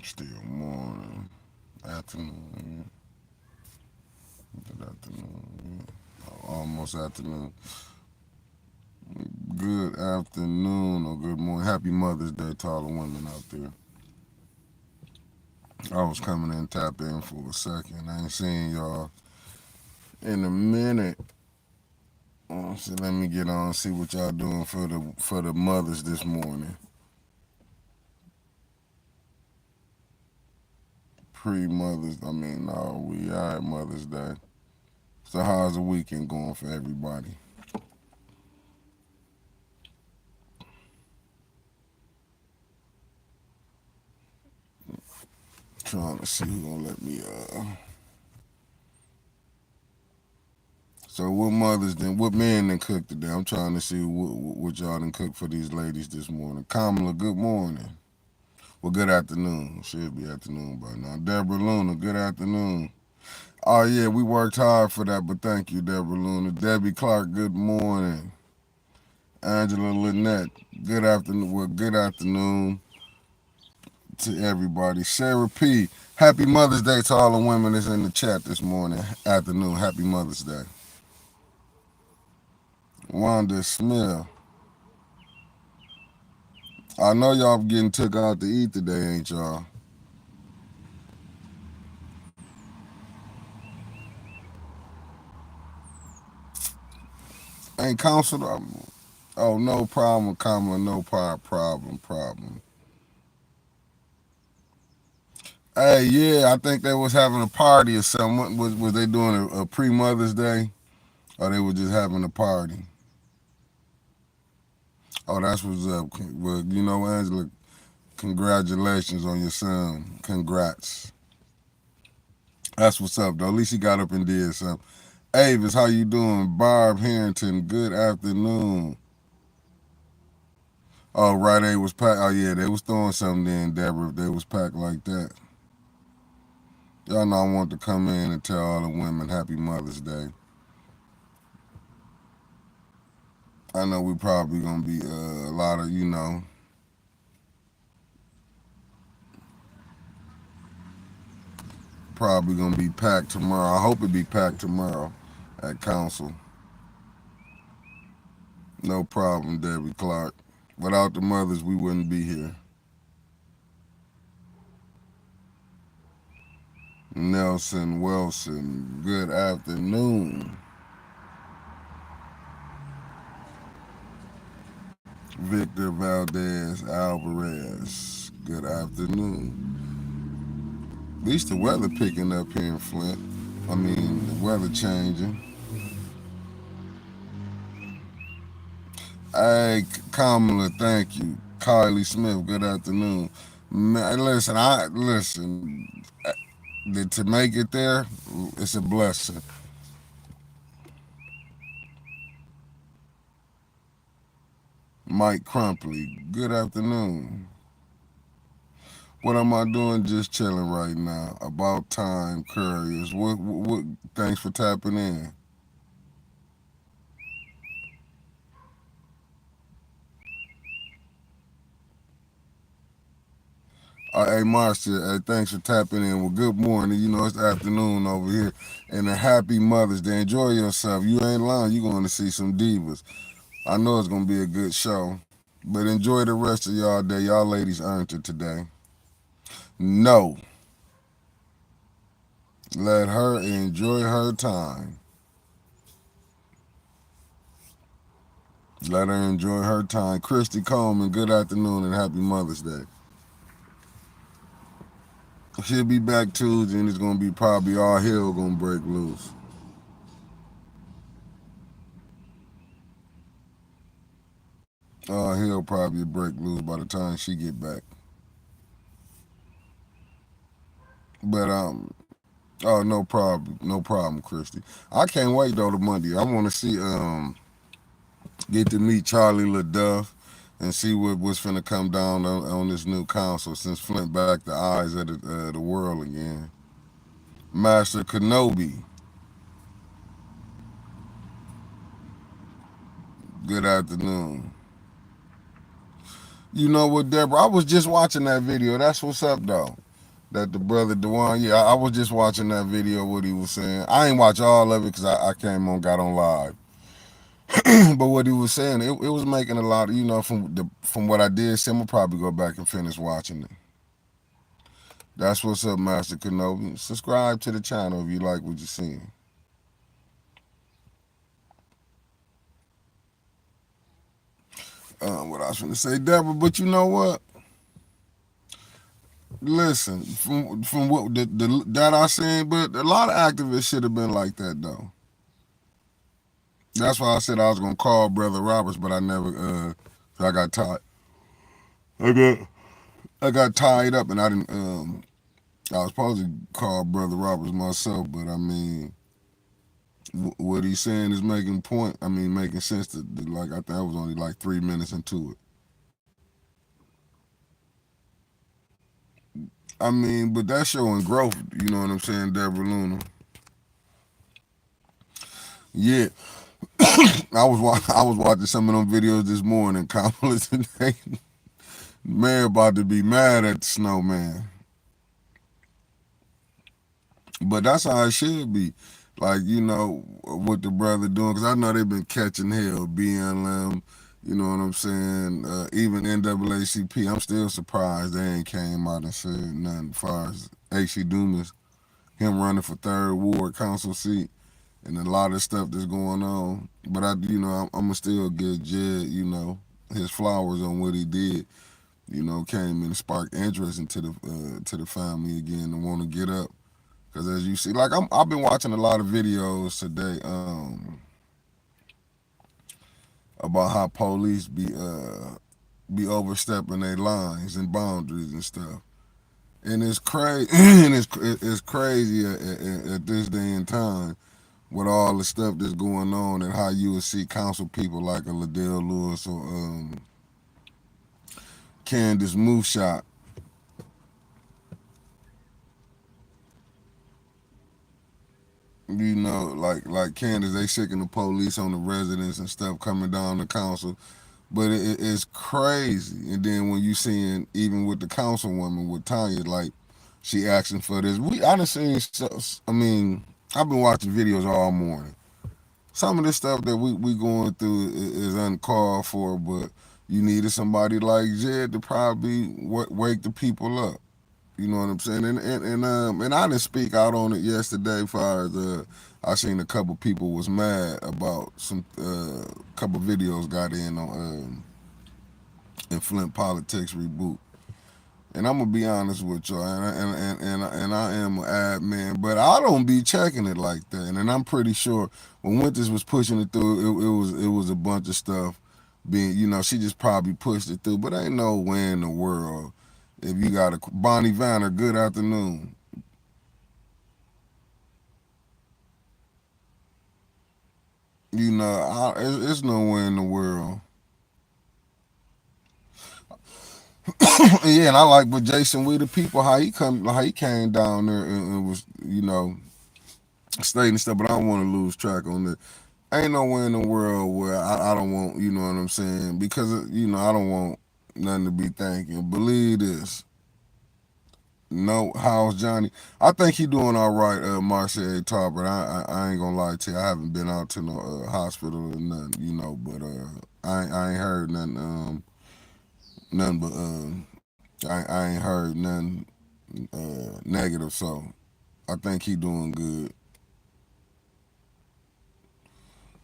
Still morning, afternoon, good afternoon, almost afternoon. Good afternoon or good morning. Happy Mother's Day to all the women out there. I was coming in tap in for a second. I ain't seen y'all in a minute. So let me get on see what y'all doing for the mothers this morning. Pre-mothers, no, we are at Mother's Day. So how's the weekend going for everybody? Trying to see who gonna let me. So what mothers then? What men then cook today? I'm trying to see what y'all done cook for these ladies this morning. Kamala, good morning. Well, good afternoon. Should be afternoon by now. Deborah Luna, good afternoon. Oh yeah, we worked hard for that, but thank you, Deborah Luna. Debbie Clark, good morning. Angela Lynette, good afternoon. Well, good afternoon to everybody. Sarah P, happy Mother's Day to all the women that's in the chat this morning. Afternoon, happy Mother's Day. Wanda Smith, I know y'all getting took out to eat today, ain't y'all? Ain't counselor? Oh, no problem, Kamala, no problem. Hey, yeah, I think they was having a party or something. Was they doing a pre-Mother's Day? Or they were just having a party? Oh, that's what's up. Well, you know, Angela, congratulations on your son. Congrats. That's what's up, though. At least he got up and did something. Avis, how you doing? Barb Harrington, good afternoon. Oh, right, they was packed. Oh, yeah, they was throwing something in, Deborah, if they was packed like that. Y'all know I want to come in and tell all the women Happy Mother's Day. I know we probably gonna be a lot of, probably gonna be packed tomorrow. I hope it be packed tomorrow at council. No problem, Debbie Clark. Without the mothers, we wouldn't be here. Nelson Wilson, good afternoon. Victor Valdez Alvarez, good afternoon. At least the weather picking up here in Flint. The weather changing. Hey, Kamala, thank you. Kylie Smith, good afternoon. Man, listen. To make it there, it's a blessing. Mike Crumpley, good afternoon. What am I doing? Just chilling right now. About time, Couriers. What? Thanks for tapping in. Hey, Marcia, hey, thanks for tapping in. Well, good morning. You know, it's afternoon over here. And a happy Mother's Day. Enjoy yourself. You ain't lying. You're going to see some divas. I know it's going to be a good show. But enjoy the rest of y'all day. Y'all ladies earned it today. No. Let her enjoy her time. Let her enjoy her time. Christy Coleman, good afternoon and happy Mother's Day. She'll be back Tuesday and it's going to be probably all hell going to break loose. All hell probably break loose by the time she get back. But oh, no problem, Christy. I can't wait though to Monday. I want to see get to meet Charlie LaDuff and see what's finna come down on this new council since Flint back the eyes of the world again. Master Kenobi, good afternoon. You know what, Deborah? I was just watching that video. That's what's up, though. that the brother Dewan, yeah, I was just watching that video. What he was saying, I ain't watch all of it because I came on, got on live. But what he was saying, it was making a lot. From what I did see, I'm gonna probably go back and finish watching it. That's what's up, Master Kenobi. Subscribe to the channel if you like what you're seeing. What I was gonna say, Deborah, but you know what? Listen, from what that I seen, but a lot of activists should have been like that though. That's why I said I was gonna call Brother Roberts, but I never. I got tied. I got I got tied up, and I didn't. I was supposed to call Brother Roberts myself, but I mean, what he's saying is making point. I mean, making sense. Like I think I was only like 3 minutes into it. I mean, but that's showing growth. You know what I'm saying, Deborah Luna? Yeah, I was watching some of them videos this morning. Kamala today, man, about to be mad at the snowman. But that's how it should be. Like, what the brother doing, because I know they've been catching hell, BLM, you know what I'm saying? Even NAACP, I'm still surprised they ain't came out and said nothing as far as H.C. Dumas, him running for third ward council seat, and a lot of stuff that's going on. But I'm gonna still give Jed, his flowers on what he did. Came in and sparked interest into the family again and want to get up. Because as you see, like I've been watching a lot of videos today about how police be overstepping their lines and boundaries and stuff, and it's crazy. And it's crazy at this day and time with all the stuff that's going on and how you would see council people like a Liddell Lewis or Candace Moofshot. Like Candace, they sicking the police on the residents and stuff coming down the council. But it's crazy. And then when you seeing even with the councilwoman with Tanya, like she asking for this. I done seen. I mean, I've been watching videos all morning. Some of this stuff that we going through is uncalled for, but you needed somebody like Jed to probably wake the people up. You know what I'm saying? And I didn't speak out on it yesterday. As far as I seen a couple people was mad about some couple videos got in Flint politics reboot. And I'm gonna be honest with y'all, and I am an admin, but I don't be checking it like that. And I'm pretty sure when Winters was pushing it through, it was a bunch of stuff being, she just probably pushed it through. But ain't no way in the world if you got a Bonnie Vanner. Good afternoon. It's no way in the world. Yeah, and I like with Jason we the people how he came down there and was stating stuff, but I don't want to lose track on it. Ain't nowhere in the world where I don't want, you know what I'm saying? Because, I don't want nothing to be thinking. Believe this. No, how's Johnny? I think he doing all right, Marcia Tar, but I ain't gonna lie to you. I haven't been out to no hospital or nothing, but I ain't heard nothing but I ain't heard nothing negative, so I think he doing good.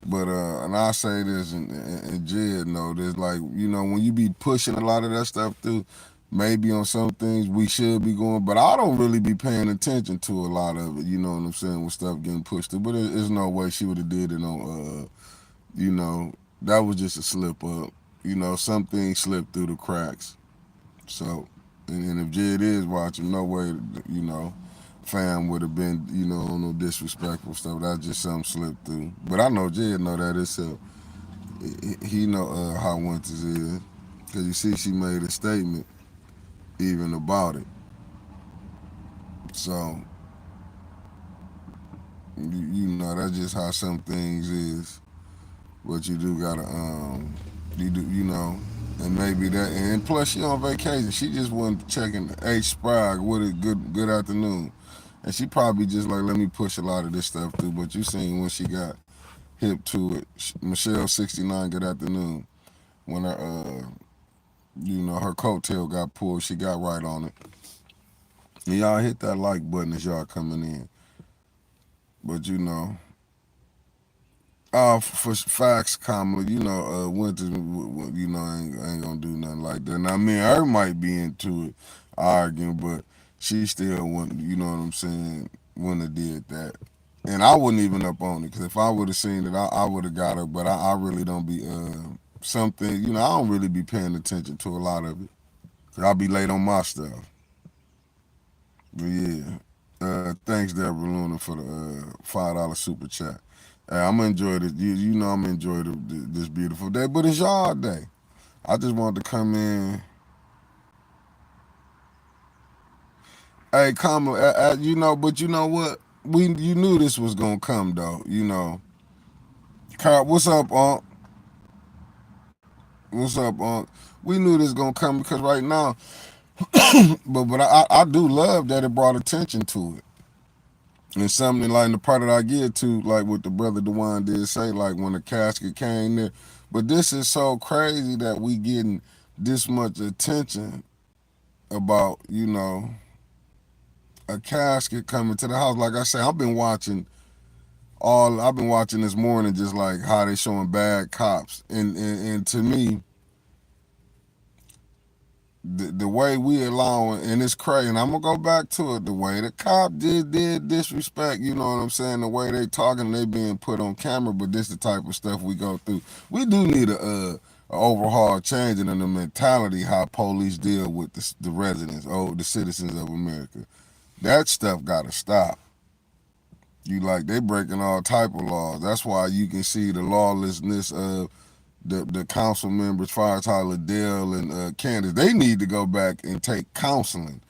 But and I say this, and Jed know this, like when you be pushing a lot of that stuff through, maybe on some things we should be going, but I don't really be paying attention to a lot of it. You know what I'm saying? With stuff getting pushed through, but there's no way she would have did it on. You know, that was just a slip up. Some things slipped through the cracks. So, and if Jed is watching, no way. You know fam would have been, on no disrespectful stuff. That's just something slipped through. But I know Jed know that itself. He know how Winters is. Because you see, she made a statement even about it. So, that's just how some things is. But you do gotta, you do, And maybe that, and plus she on vacation. She just wasn't checking H Sprague with a good afternoon, and she probably just like let me push a lot of this stuff through. But you seen when she got hip to it, Michelle 69 good afternoon when her her coattail got pulled, she got right on it. And y'all hit that like button as y'all coming in. But for facts, Kamala, Winters, ain't gonna do nothing like that. Now, me and her might be into it, arguing, but she still wouldn't, you know what I'm saying, wouldn't have did that. And I wasn't even up on it, because if I would have seen it, I would have got her, but I really don't be, something, I don't really be paying attention to a lot of it. 'Cause I'll be late on my stuff. But yeah. Thanks, Deborah Luna, for the $5 super chat. I'm gonna enjoy this. I'm gonna enjoy this beautiful day, but it's y'all day. I just wanted to come in. Hey, Kamala, but you know what? You knew this was gonna come though. Carl, what's up, Unc? What's up, Unc? We knew this gonna come because right now, but I do love that it brought attention to it. And something like the part that I get to, like what the brother Dewan did say, like when the casket came there. But this is so crazy that we getting this much attention about, a casket coming to the house. Like I said, I've been watching this morning just like how they showing bad cops. And to me, the way we allowing, and it's crazy, and I'm gonna go back to it, the way the cop did disrespect, you know what I'm saying, the way they talking, they being put on camera, but this the type of stuff we go through. We do need a overhaul changing in the mentality how police deal with the residents, the citizens of America. That stuff gotta stop. They breaking all type of laws. That's why you can see the lawlessness of the council members, fire Tyler Dale and Candace. They need to go back and take counseling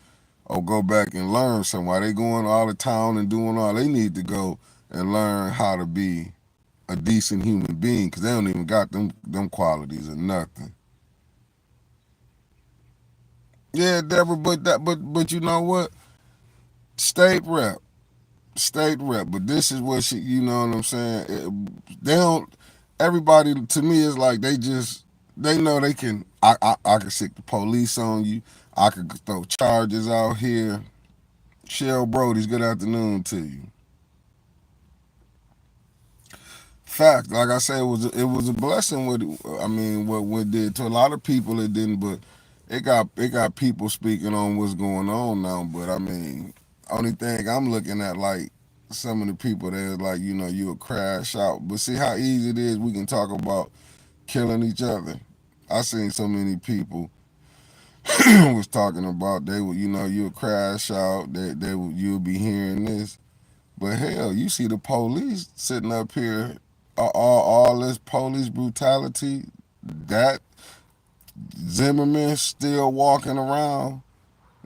or go back and learn something. While they going all the town and doing all, they need to go and learn how to be a decent human being because they don't even got them qualities or nothing. Yeah, Deborah, but you know what? State rep, state rep. But this is what she, you know what I'm saying? They don't. Everybody to me is like they know they can. I can stick the police on you. I could throw charges out here. Cheryl Brody's good afternoon to you. Fact, like I said, it was a blessing. What it did to a lot of people, it didn't, but it got people speaking on what's going on now. But I mean, only thing I'm looking at like some of the people that like you'll crash out. But see how easy it is. We can talk about killing each other. I seen so many people was talking about they would you'll crash out. They would you'll be hearing this. But hell, you see the police sitting up here, all this police brutality, that Zimmerman still walking around,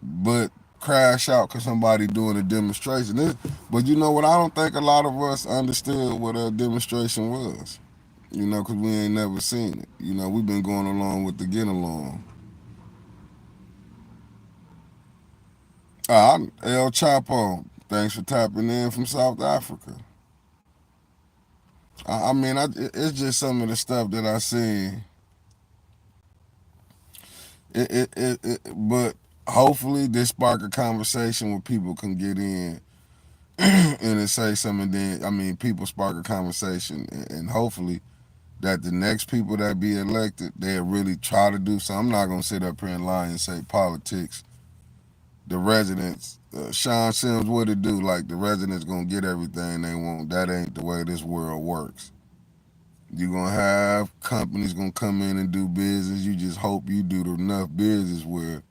but crash out because somebody doing a demonstration. But you know what? I don't think a lot of us understood what a demonstration was. Because we ain't never seen it. We've been going along with the get along. El Chapo, thanks for tapping in from South Africa. It's just some of the stuff that I seen. But hopefully this spark a conversation where people can get in and then say something. Then people spark a conversation, and hopefully that the next people that be elected, they really try to do something. I'm not gonna sit up here and lie and say politics. The residents, Sean Sims, what it do? Like the residents gonna get everything they want. That ain't the way this world works. You gonna have companies gonna come in and do business. You just hope you do enough business where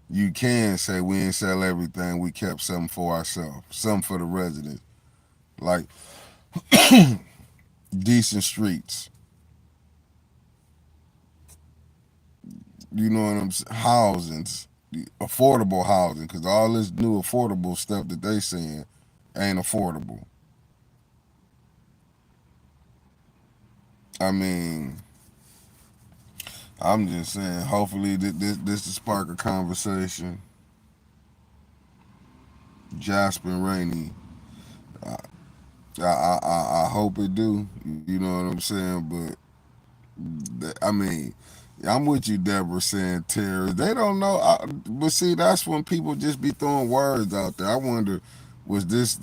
you can say we ain't sell everything. We kept something for ourselves, something for the residents, like decent streets. You know what I'm saying? Housings, affordable housing, because all this new affordable stuff that they saying ain't affordable. I mean, I'm just saying. Hopefully, this to spark a conversation. Jasper and Rainey. I, I hope it do. You know what I'm saying? But I mean, I'm with you, Deborah, saying terrorists. They don't know. But see, that's when people just be throwing words out there. I wonder, was this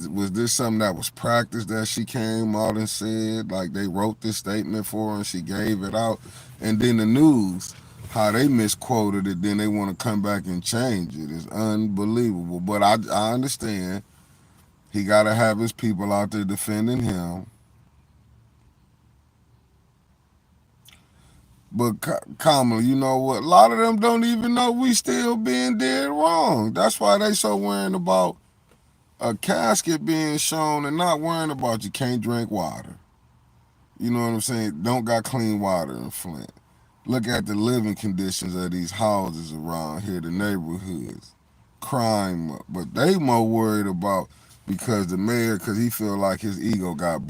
something that was practiced that she came out and said? Like they wrote this statement for her and she gave it out, and then the news, how they misquoted it, then they want to come back and change it. It's unbelievable. But I understand he got to have his people out there defending him. But Kamala, you know what? A lot of them don't even know we still being dead wrong. That's why they so worrying about a casket being shown and not worrying about you can't drink water. You know what I'm saying? Don't got clean water in Flint. Look at the living conditions of these houses around here, the neighborhoods. Crime, but they more worried about because the mayor, because he feel like his ego got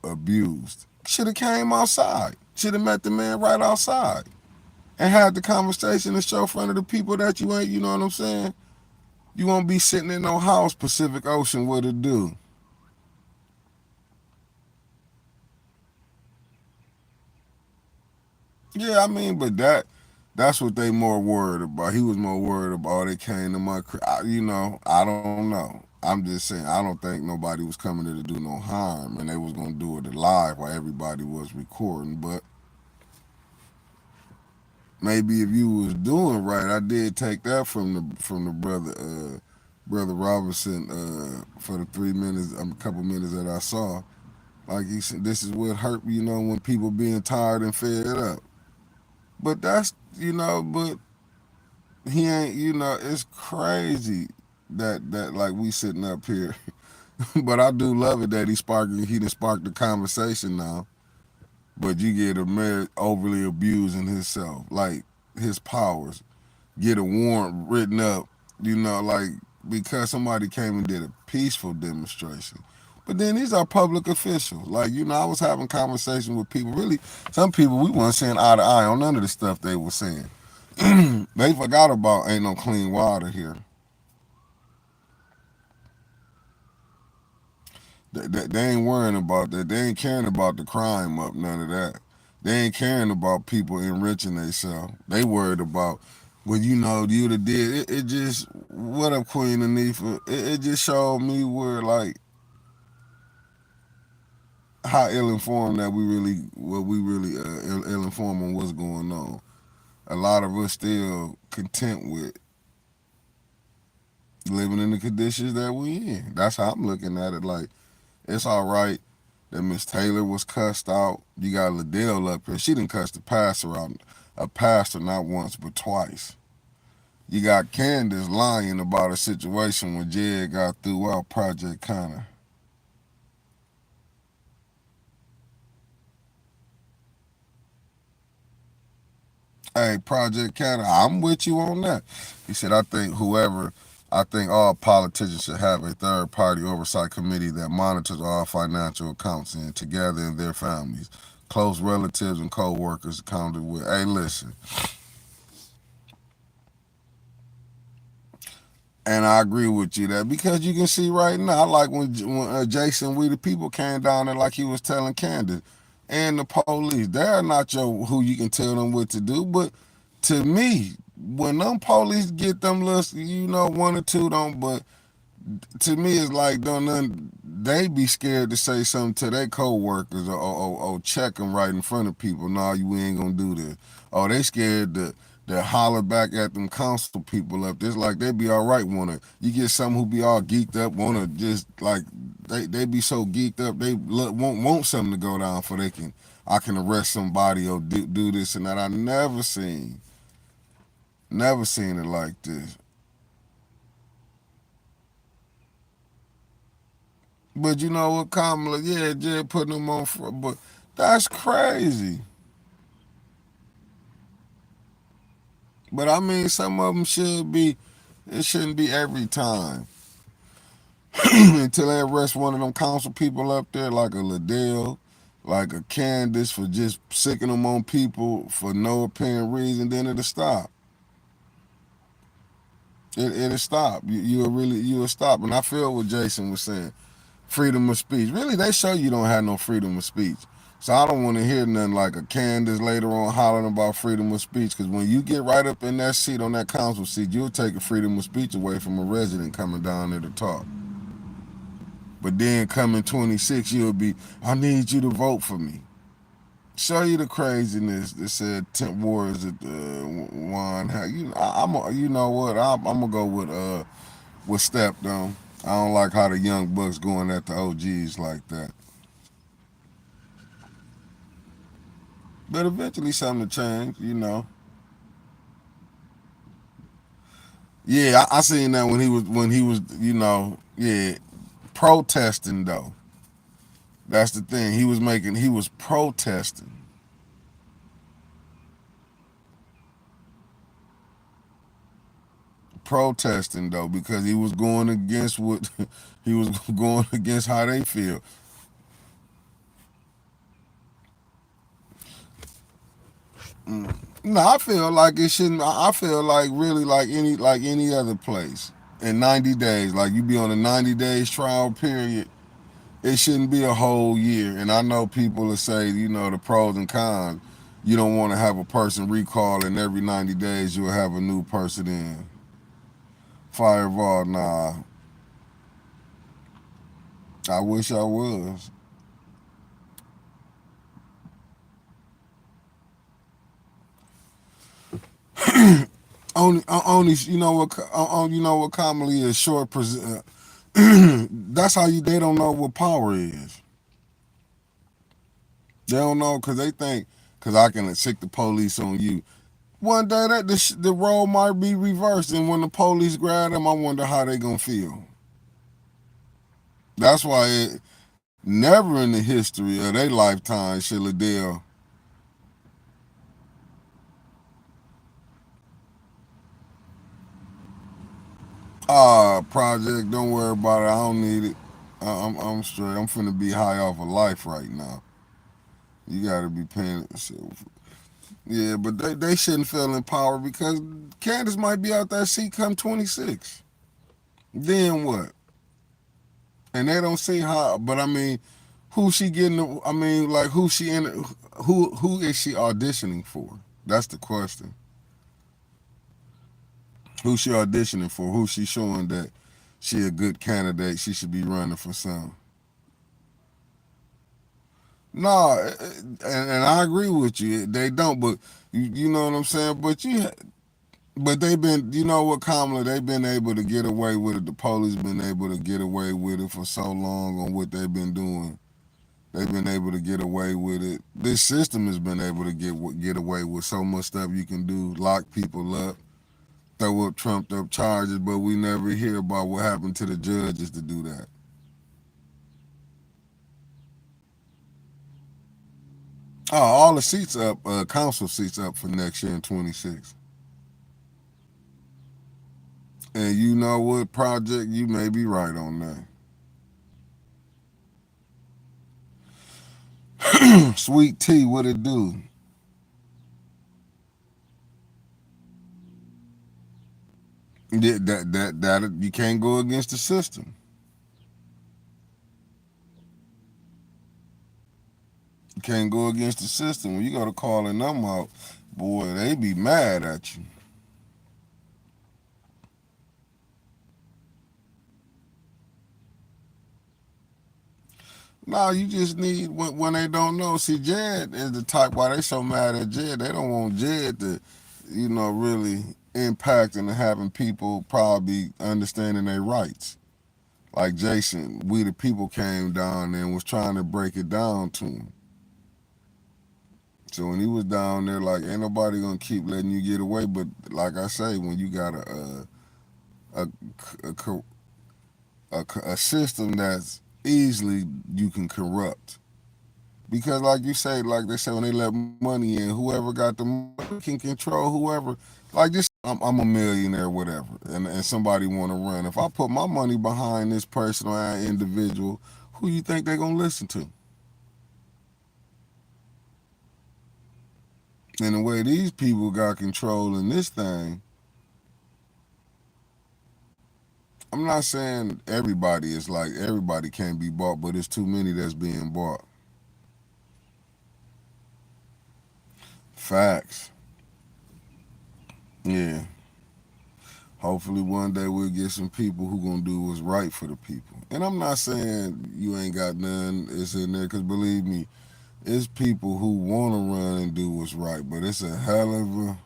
abused. Should have came outside. Should have met the man right outside and had the conversation and show front of the people that you ain't, you know what I'm saying? You won't be sitting in no house, Pacific Ocean, what it do? Yeah, I mean, but that's what they more worried about. He was more worried about it came to my you know, I don't know. I'm just saying, I don't think nobody was coming there to do no harm and they was going to do it live while everybody was recording. But maybe if you was doing right, I did take that from the brother Robinson for the 3 minutes, a couple minutes that I saw. Like he said, this is what hurt, you know, when people being tired and fed up. But that's, but he ain't, it's crazy that like we sitting up here. But I do love it that he done sparked the conversation now. But you get a man overly abusing himself, like his powers. Get a warrant written up, like because somebody came and did a peaceful demonstration. But then these are public officials. Like, I was having conversations with people. Really, some people we weren't saying eye to eye on none of the stuff they were saying. They forgot about ain't no clean water here. They ain't worrying about that. They ain't caring about the crime up, none of that. They ain't caring about people enriching themselves. They worried about, well, you the did. It just, what up, Queen Anifa? It just showed me where, like, how ill informed that we really ill informed on what's going on. A lot of us still content with living in the conditions that we in. That's how I'm looking at it. Like, it's all right that Miss Taylor was cussed out. You got Liddell up here. She didn't cuss the pastor out. A pastor not once but twice. You got Candace lying about a situation when Jed got threw out Project Connor. Hey, Project Connor, I'm with you on that. He said, I think all politicians should have a third party oversight committee that monitors all financial accounts and together in their families, close relatives and co-workers accounted with. Hey, listen, and I agree with you that because you can see right now, like when Jason We the People came down there, like he was telling Candace, and the police, they're not your who you can tell them what to do. But to me, when them police get them little, one or two don't, but to me it's like don't none they be scared to say something to their co-workers or check them right in front of people. Nah, you ain't gonna do this. Oh, they scared to holler back at them council people up. It's like they be all right wanna you get some who be all geeked up wanna just like they be so geeked up they want something to go down for they can I can arrest somebody or do this and that. I never seen it like this. But you know what, Kamala? Yeah, Jed putting them on front, but that's crazy. But I mean, some of them should be. It shouldn't be every time until they arrest one of them council people up there, like a Liddell. like a Candace for just sicking them on people for no apparent reason, then it'll stop. It'll stop. You'll stop. And I feel what Jason was saying. Freedom of speech. Really, they show you don't have no freedom of speech. So I don't want to hear nothing like a Candace later on hollering about freedom of speech. Because when you get right up in that seat on that council seat, you'll take a freedom of speech away from a resident coming down there to talk. But then coming 26, you'll be, I need you to vote for me. Show you the craziness that said Tent Wars at one. You know what? I'm gonna go with Step though. I don't like how the young bucks going at the OGs like that. But eventually something to change, you know. Yeah, I seen that when he was, yeah, protesting though. That's the thing. He was protesting though, because he was going against what he was going against how they feel. No, I feel like it shouldn't. I feel like really like any other place. In 90 days, like you be on a 90 days trial period, it shouldn't be a whole year. And I know people will say, the pros and cons. You don't want to have a person recall, and every 90 days you'll have a new person in. Fireball, nah. I wish I was. Only you know what commonly is short. That's how they don't know what power is. They don't know because they think because I can sick the police on you. One day that the role might be reversed, and when the police grab them, I wonder how they gonna feel. That's why never in the history of their lifetime should Liddell. Project, don't worry about it. I don't need it. I'm straight. I'm finna be high off of life right now. You gotta be paying. Yeah, but they shouldn't feel empowered because Candace might be out that seat come 26. Then what? And they don't see how. But I mean, who she getting? I mean, like who she in? Who is she auditioning for? That's the question. Who she auditioning for? Who she showing that she a good candidate? She should be running for some. No, and I agree with you. They don't, but you know what I'm saying. But they've been, you know what, Kamala, they've been able to get away with it. The police been able to get away with it for so long on what they've been doing. They've been able to get away with it. This system has been able to get away with so much stuff you can do, lock people up, throw up trumped up charges, but we never hear about what happened to the judges to do that. Oh, all the seats up, council seats up for next year in 26. And you know what, Project, you may be right on that. Sweet tea, what it do? That you can't go against the system. You can't go against the system. When you go to calling them out, boy, they be mad at you. No, you just need when they don't know. See, Jed is the type why they so mad at Jed. They don't want Jed to, really impact and having people probably understanding their rights. Like Jason, we the people came down there and was trying to break it down to him. So when he was down there, like ain't nobody gonna keep letting you get away. But like I say, when you got a, a, a system that's easily you can corrupt. Because like you say, like they say when they let money in, whoever got the money can control whoever. Like this, I'm a millionaire, whatever, and somebody want to run. If I put my money behind this person or that individual, who you think they gonna listen to? And the way these people got control in this thing, I'm not saying everybody is like everybody can't be bought, but it's too many that's being bought. Facts. Yeah. Hopefully one day we'll get some people who gonna do what's right for the people. And I'm not saying you ain't got none it's in there, cause believe me, it's people who wanna run and do what's right, but it's a hell of a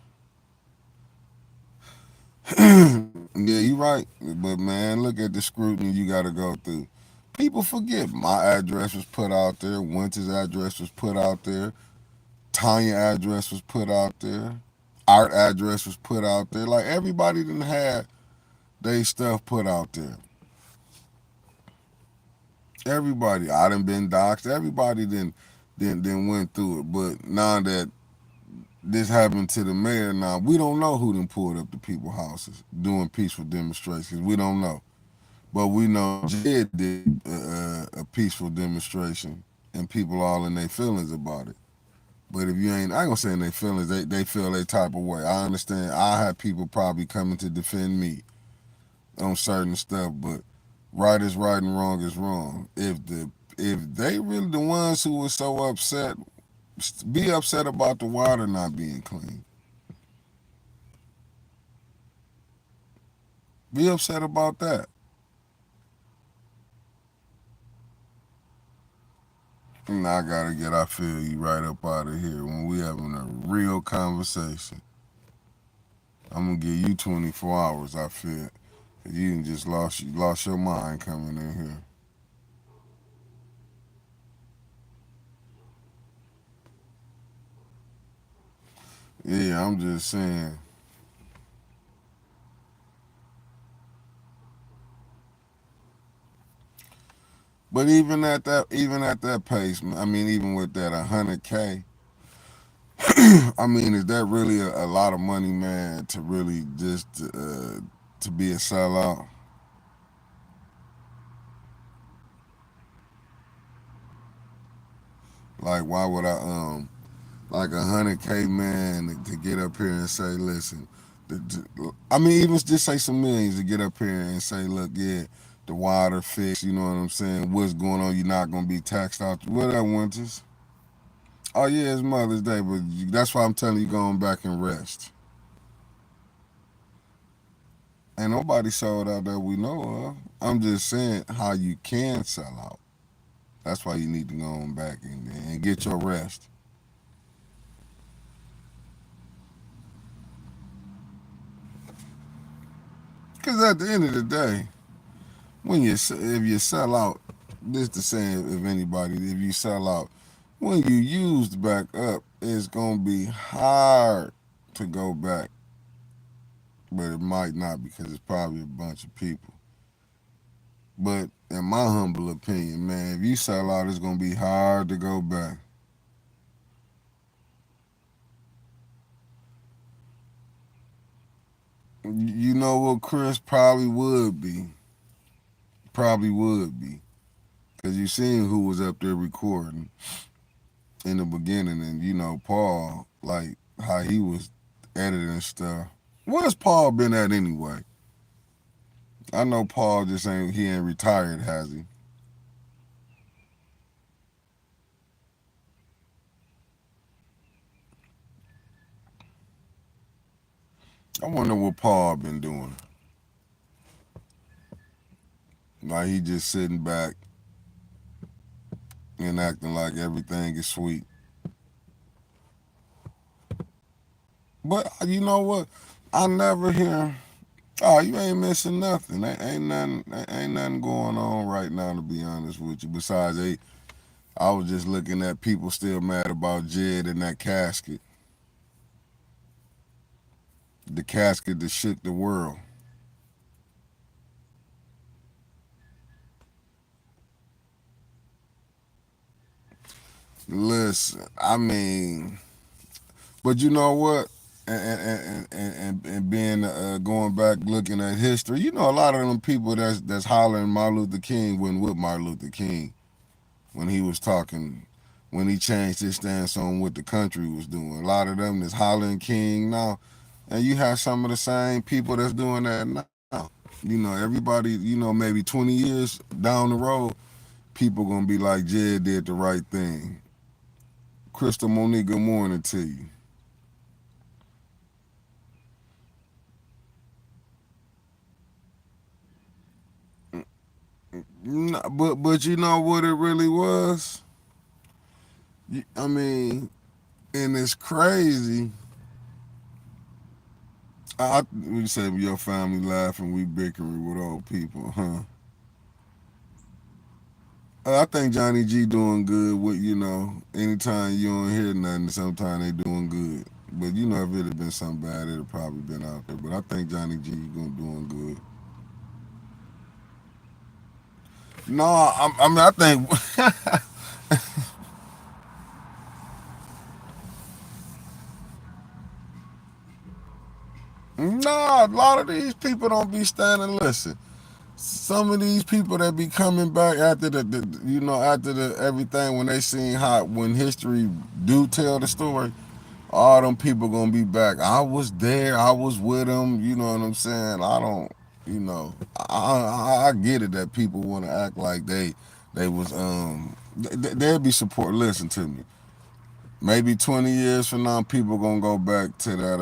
yeah, you right. But man, look at the scrutiny you gotta go through. People forget my address was put out there, Winter's address was put out there, Tanya address was put out there, Art address was put out there. Like everybody didn't have they stuff put out there. Everybody, I done been doxxed. Everybody then went through it. But now that this happened to the mayor, now we don't know who done pulled up to people's houses doing peaceful demonstrations. We don't know, but we know Jed did a peaceful demonstration, and people all in their feelings about it. But if you ain't, I ain't gonna say in their feelings, they feel a type of way. I understand. I have people probably coming to defend me on certain stuff, but right is right and wrong is wrong. If they really the ones who were so upset, be upset about the water not being clean. Be upset about that. And I gotta get I feel you right up out of here when we having a real conversation. I'm gonna give you 24 hours. I feel you just lost your mind coming in here. Yeah, I'm just saying. But even at that pace, I mean, even with that 100K, I mean, is that really a lot of money, man, to really just to be a sellout? Like, why would I like 100K, man, to get up here and say, listen, I mean, even just say some millions to get up here and say, look, yeah, the water fixed, you know what I'm saying? What's going on? You're not gonna be taxed out. What that Winters? Oh yeah, it's Mother's Day, but that's why I'm telling you going back and rest. Ain't nobody sold out that we know of. I'm just saying how you can sell out. That's why you need to go on back and get your rest. Because at the end of the day, when you if you sell out, this the same if anybody, if you sell out, when you used back up, it's gonna be hard to go back, but it might not because it's probably a bunch of people. But in my humble opinion, man, if you sell out, it's gonna be hard to go back. You know what, Chris probably would be, probably would be, because you seen who was up there recording in the beginning, and you know Paul, like how he was editing stuff. Where's Paul been at anyway? I know Paul just ain't he ain't retired, has he? I wonder what Paul been doing. Like he just sitting back and acting like everything is sweet. But you know what? I never hear. Oh, you ain't missing nothing. Ain't nothing going on right now. To be honest with you, besides I was just looking at people still mad about Jed and that casket, the casket that shook the world. Listen, I mean, but you know what? And being going back looking at history, you know, a lot of them people that's hollering Martin Luther King wasn't with Martin Luther King when he was talking when he changed his stance on what the country was doing. A lot of them is hollering king now, and you have some of the same people that's doing that now. Everybody, maybe 20 years down the road, people gonna be like, Jed did the right thing. Crystal Monique, good morning to you. But you know what it really was? I mean, and it's crazy. We say your family laughing, we bickering with old people, huh? I think Johnny G doing good with, anytime you don't hear nothing, sometimes they doing good. But if it had been something bad, it'd probably been out there. But I think Johnny G going doing good. No, I mean I think no, a lot of these people don't be standing. Listen, some of these people that be coming back after after the everything when they seen how when history do tell the story, all them people gonna be back. I was there. I was with them. You know what I'm saying? I don't. I get it that people want to act like they was they'll be support. Listen to me. Maybe 20 years from now, people gonna go back to that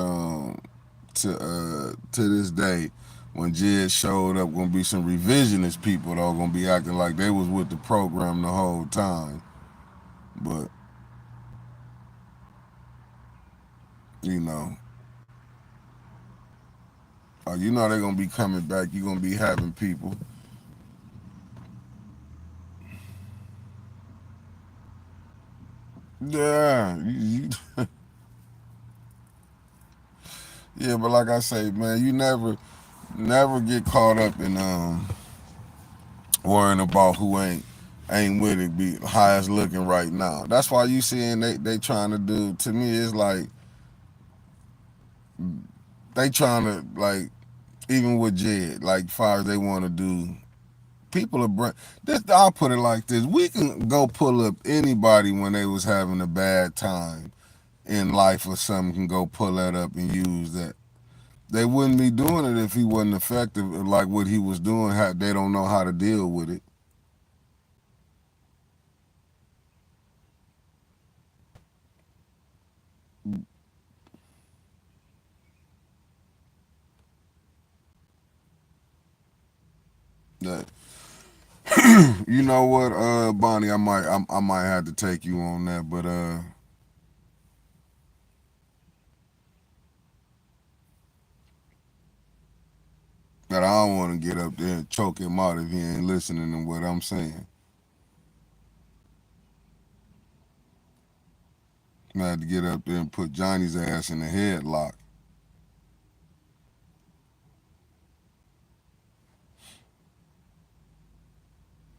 to this day when Jed showed up. Gonna be some revisionist people that are gonna be acting like they was with the program the whole time. But you know, they're gonna be coming back. You're gonna be having people. Yeah, yeah. But like I say, man, you never get caught up in worrying about who ain't with it. Be how it's looking right now. That's why you seeing they trying to do. To me, it's like they trying to like even with Jed, like far as they want to do. People are this. I'll put it like this: we can go pull up anybody when they was having a bad time in life or something. Can go pull that up and use that. They wouldn't be doing it if he wasn't effective. Like what he was doing, they don't know how to deal with it. That you know what, Bonnie, I might have to take you on that, but that I don't want to get up there and choke him out if he ain't listening to what I'm saying. I had to get up there and put Johnny's ass in the headlock.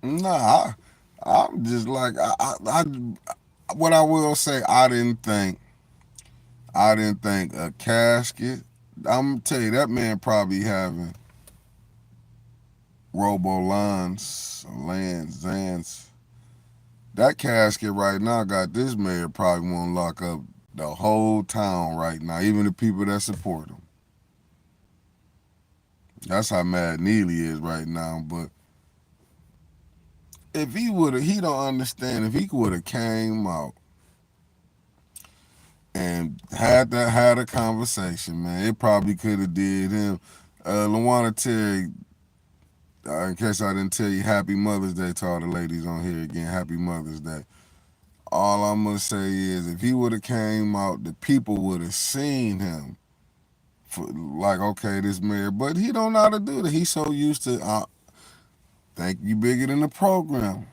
Nah, I'm just like what I will say. I didn't think a casket. I'm gonna tell you that man probably having Robo Lands, Zans. That casket right now got this mayor probably want to lock up the whole town right now, even the people that support him. That's how mad Neely is right now. But if he don't understand. If he would have came out and had a conversation, man, it probably could have did him. Lawana Terry, in case I didn't tell you, Happy Mother's Day to all the ladies on here again. Happy Mother's Day. All I'm gonna say is, if he would have came out, the people would have seen him for, like, okay, this mayor, but he don't know how to do that. He's so used to, think you bigger than the program.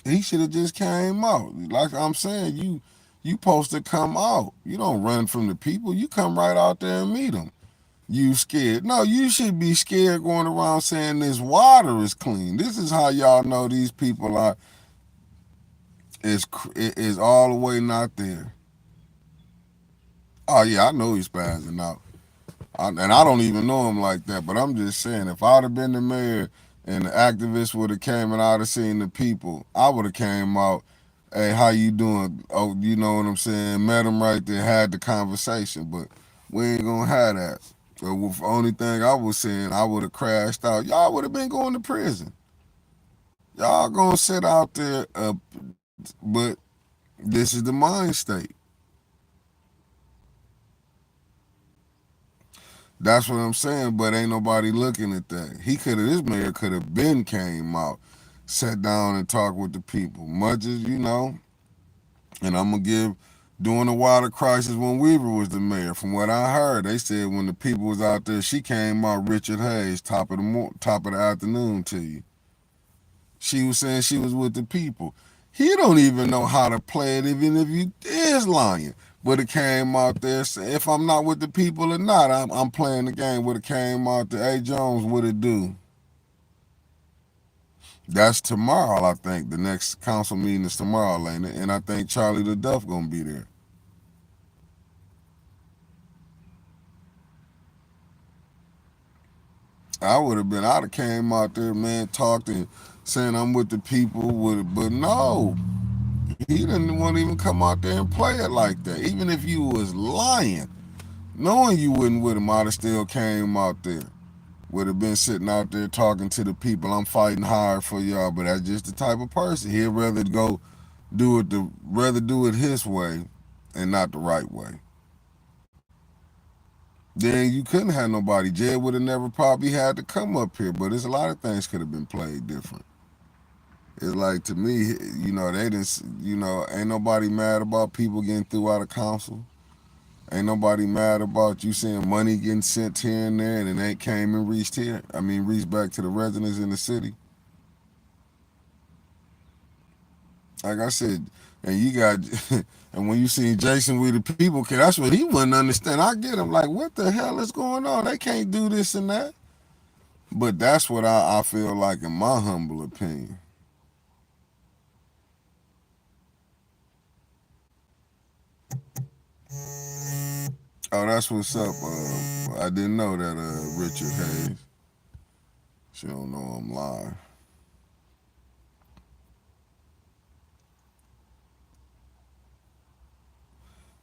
He should have just came out. Like I'm saying, you supposed to come out. You don't run from the people. You come right out there and meet them. You scared? No, you should be scared going around saying this water is clean. This is how y'all know these people are is all the way not there. Oh yeah, I know he's spazzing out. And I don't even know him like that, but I'm just saying, if I'd have been the mayor, and the activists would have came and I'd have seen the people, I would have came out, hey, how you doing? Oh, you know what I'm saying? Met them right there, had the conversation, but we ain't gonna have that. So the only thing I was saying, I would have crashed out. Y'all would have been going to prison. Y'all gonna sit out there, but this is the mind state. That's what I'm saying, but ain't nobody looking at that. This mayor could have been came out, sat down and talked with the people. Much as, and I'm gonna give during the water crisis when Weaver was the mayor. From what I heard, they said when the people was out there, she came out Richard Hayes, top of the afternoon to you. She was saying she was with the people. He don't even know how to play it, even if you is lying. But it came out there, if I'm not with the people or not, I'm playing the game. But it came out there, hey Jones, what it do? That's tomorrow, I think. The next council meeting is tomorrow, ain't it? And I think Charlie the Duff gonna be there. I'd have came out there, man, talked and saying I'm with the people with it. But no, he didn't want to even come out there and play it like that. Even if you was lying, knowing you wasn't with him, I'd have still came out there. Would have been sitting out there talking to the people. I'm fighting hard for y'all, but that's just the type of person. He'd rather do it his way and not the right way. Then you couldn't have nobody. Jed would have never probably had to come up here, but there's a lot of things could have been played different. It's like to me, they didn't, ain't nobody mad about people getting through out of council. Ain't nobody mad about you seeing money getting sent here and there and it ain't came and reached here. I mean, reached back to the residents in the city. Like I said, and you got, and when you seen Jason with the people, that's what he wouldn't understand. I get him, like, what the hell is going on? They can't do this and that. But that's what I feel like, in my humble opinion. Oh, that's what's up. I didn't know that, Richard Hayes. She don't know I'm live.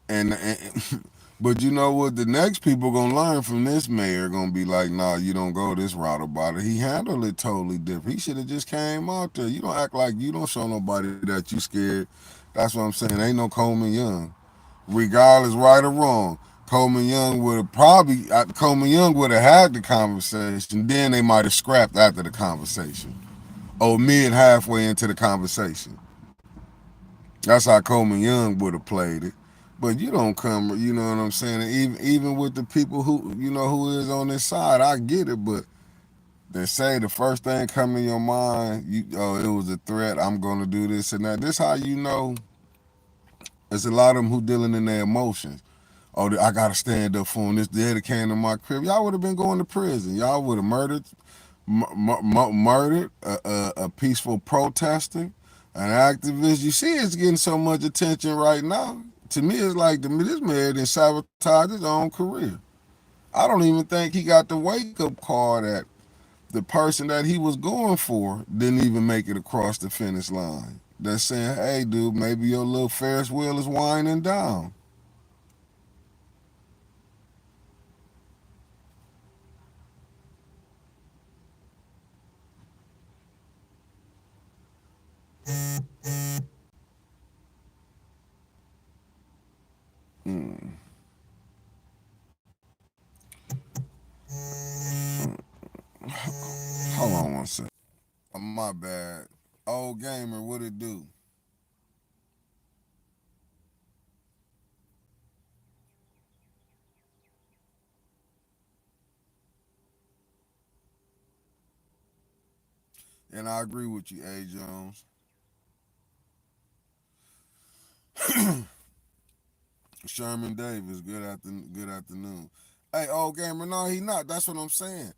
And but you know what? The next people gonna learn from this mayor gonna be like, nah, you don't go this route about it. He handled it totally different. He should have just came out there. You don't act like you don't show nobody that you scared. That's what I'm saying. Ain't no Coleman Young. Regardless, right or wrong, Coleman Young would have had the conversation. Then they might have scrapped after the conversation. Or mid halfway into the conversation. That's how Coleman Young would have played it. But you don't come, you know what I'm saying? Even with the people who is on this side, I get it. But they say the first thing come in your mind, it was a threat. I'm gonna do this and that. This how you know. There's a lot of them who dealing in their emotions. Oh, I gotta stand up for him. This dad came to my crib. Y'all would have been going to prison. Y'all would have murdered a peaceful protester, an activist. You see, it's getting so much attention right now. To me, it's like this man didn't sabotage his own career. I don't even think he got the wake up call that the person that he was going for didn't even make it across the finish line. They're saying, hey, dude, maybe your little Ferris wheel is winding down. Mm. Hold on one second. My bad. Old gamer, what it do? And I agree with you, A. Jones. Sherman Davis, good afternoon. Hey, old gamer, no, he not. That's what I'm saying.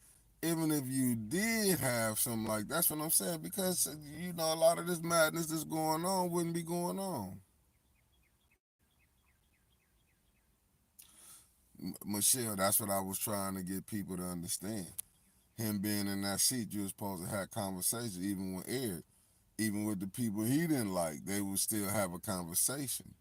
Even if you did have something like that's what I'm saying, because a lot of this madness that's going on wouldn't be going on. Michelle, that's what I was trying to get people to understand. Him being in that seat, you was supposed to have conversation, even when aired, even with the people he didn't like, they would still have a conversation.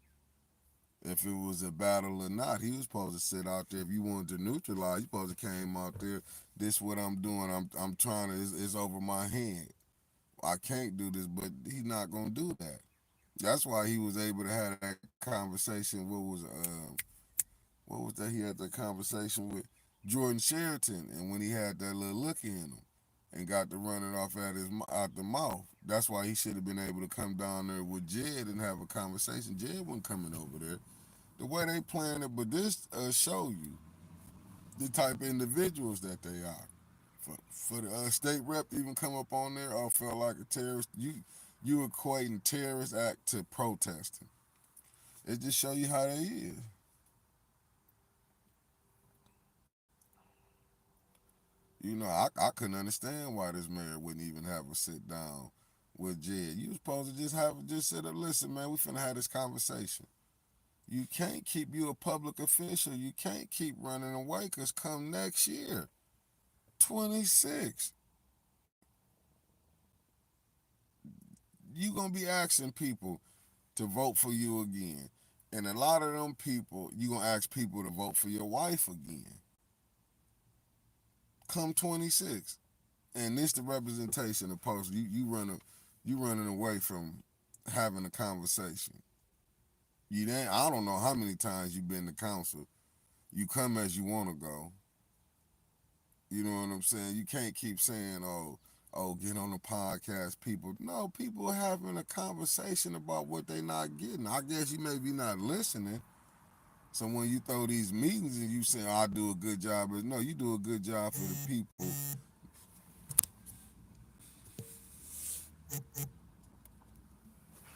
If it was a battle or not, he was supposed to sit out there. If you wanted to neutralize, you supposed to came out there. This what I'm doing. I'm trying to. It's over my head. I can't do this, but he's not gonna do that. That's why he was able to have that conversation. What was that? He had that conversation with Jordan Sheraton, and when he had that little look in him, and got to running off at his out the mouth. That's why he should have been able to come down there with Jed and have a conversation. Jed wasn't coming over there. The way they playing it, but this show you the type of individuals that they are. For the state rep to even come up on there, or felt like a terrorist. You equating terrorist act to protesting. It just show you how they is. I couldn't understand why this mayor wouldn't even have a sit down with Jed. You was supposed to just sit up, listen, man, we finna have this conversation. You can't keep you a public official. You can't keep running away because come next year, 26, you gonna be asking people to vote for you again. And a lot of them people, you gonna ask people to vote for your wife again. Come 26. And this the representation of post. You running away from having a conversation. I don't know how many times you've been to council. You come as you wanna go. You know what I'm saying? You can't keep saying, get on the podcast, people. No, people are having a conversation about what they not getting. I guess you may be not listening. So when you throw these meetings and you say, I do a good job, but no, you do a good job for the people.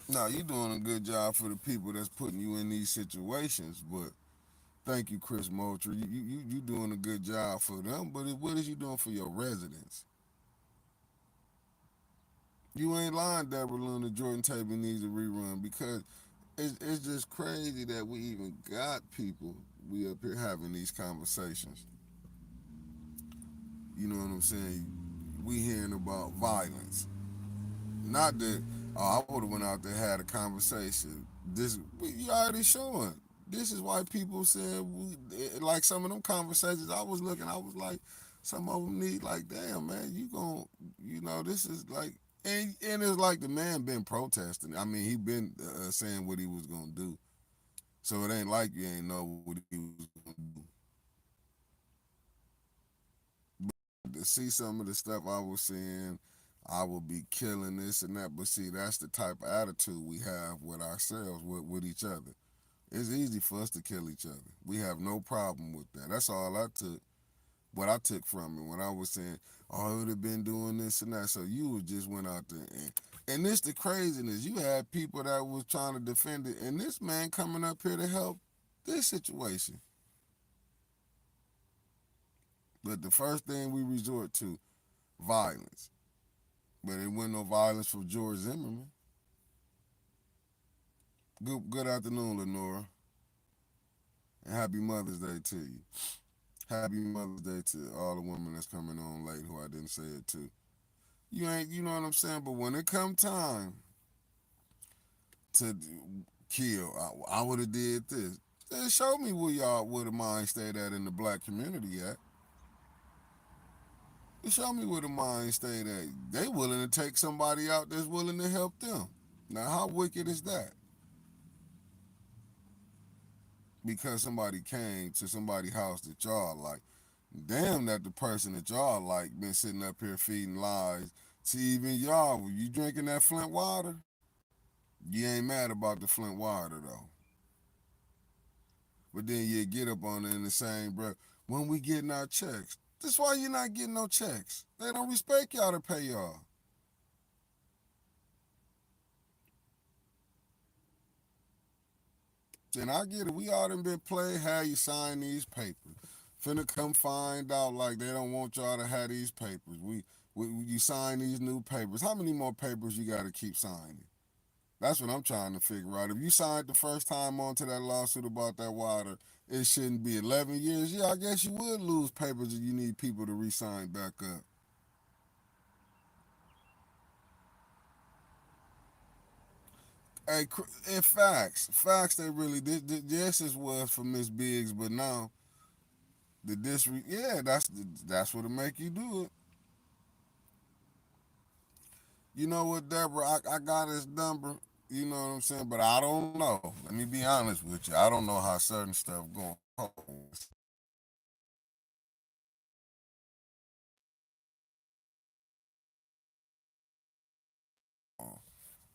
No, you're doing a good job for the people that's putting you in these situations. But thank you, Chris Moultrie. You doing a good job for them. But what is you doing for your residents? You ain't lying, Deborah Luna. Jordan Tabor needs a rerun because it's just crazy that we even got people we up here having these conversations. You know what I'm saying? We hearing about violence. Not that I would have went out there and had a conversation. You already showing. This is why people said like some of them conversations I was looking. I was like, some of them need like, damn man, this is like, and it's like the man been protesting. I mean, he been saying what he was gonna do. So it ain't like you ain't know what he was gonna do. To see some of the stuff I was saying, I would be killing this and that. But see, that's the type of attitude we have with ourselves, with each other. It's easy for us to kill each other. We have no problem with that. That's all I took. What I took from it when I was saying, "Oh, I would have been doing this and that." So you just went out there and this the craziness. You had people that was trying to defend it, and this man coming up here to help this situation. But the first thing we resort to, violence. But it wasn't no violence for George Zimmerman. Good afternoon, Lenora, and happy Mother's Day to you. Happy Mother's Day to all the women that's coming on late who I didn't say it to. You know what I'm saying? But when it come time to kill, I would have did this. Then show me where y'all would have mind stayed at in the black community at. Show me where the mind stayed at. They willing to take somebody out that's willing to help them. Now, how wicked is that? Because somebody came to somebody's house that y'all like. Damn that the person that y'all like been sitting up here feeding lies to even y'all. Were you drinking that Flint water? You ain't mad about the Flint water though. But then you get up on it in the same breath. When we getting our checks. That's why you're not getting no checks. They don't respect y'all to pay y'all. And I get it. We all done been played how you sign these papers. Finna come find out like they don't want y'all to have these papers. You sign these new papers. How many more papers you got to keep signing? That's what I'm trying to figure out. If you signed the first time onto that lawsuit about that water, it shouldn't be 11 years. Yeah, I guess you would lose papers if you need people to re-sign back up. Hey, in facts, they really this is was for Miss Biggs, but now yeah, that's what it make you do it. You know what, Deborah? I got his number. You know what I'm saying, but I don't know. Let me be honest with you. I don't know how certain stuff going.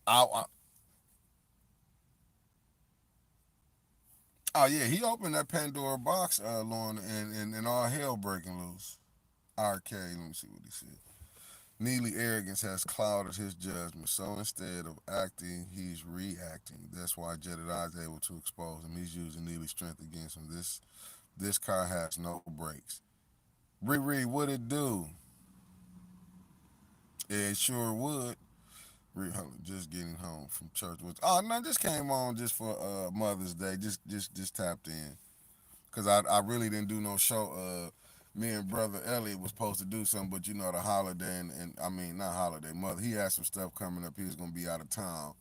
I, oh yeah, he opened that Pandora box, Lauren, and all hell breaking loose. RK, let me see what he said. Neely arrogance has clouded his judgment, so instead of acting, he's reacting. That's why Jedediah is able to expose him. He's using Neely's strength against him. This car has no brakes. Riri, what it do? Yeah, it sure would. Just getting home from church. Oh no, just came on just for Mother's Day. Just tapped in. Cause I really didn't do no show. Me and brother Elliot was supposed to do something, but you know the holiday and I mean not holiday. Mother, he had some stuff coming up. He was gonna be out of town,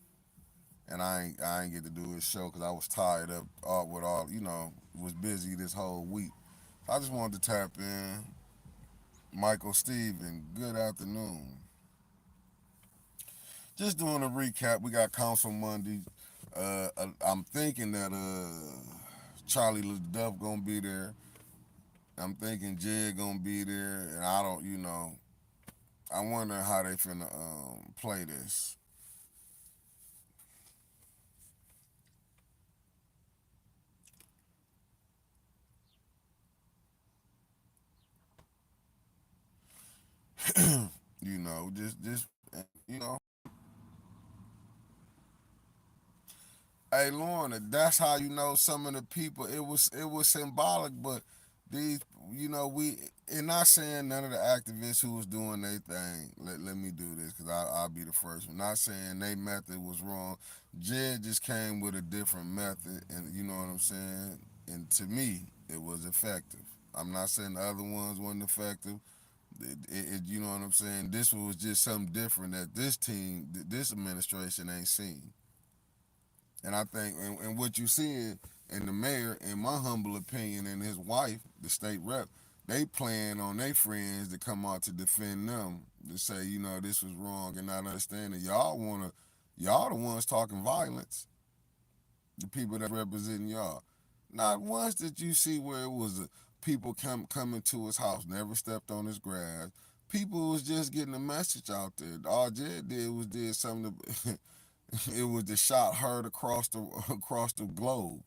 and I ain't get to do his show because I was tied up all with all was busy this whole week. I just wanted to tap in. Michael Steven, good afternoon. Just doing a recap. We got Council Monday. I'm thinking that Charlie LaDuff gonna be there. I'm thinking Jed gonna be there, and I don't, I wonder how they finna play this. Just you know. Hey, Lorna, that's how you know some of the people. It was symbolic, but these, we and not saying none of the activists who was doing their thing. Let me do this because I'll be the first one. Not saying their method was wrong. Jed just came with a different method, and you know what I'm saying. And to me, it was effective. I'm not saying the other ones weren't effective. You know what I'm saying. This was just something different that this team, this administration ain't seen. And I think, and what you seeing in the mayor, in my humble opinion, and his wife, the state rep, they plan on their friends to come out to defend them, to say, this was wrong and not understanding. Y'all the ones talking violence, the people that representing y'all. Not once did you see where it was people coming to his house, never stepped on his grass. People was just getting a message out there. All Jed did something to, it was the shot heard across the globe,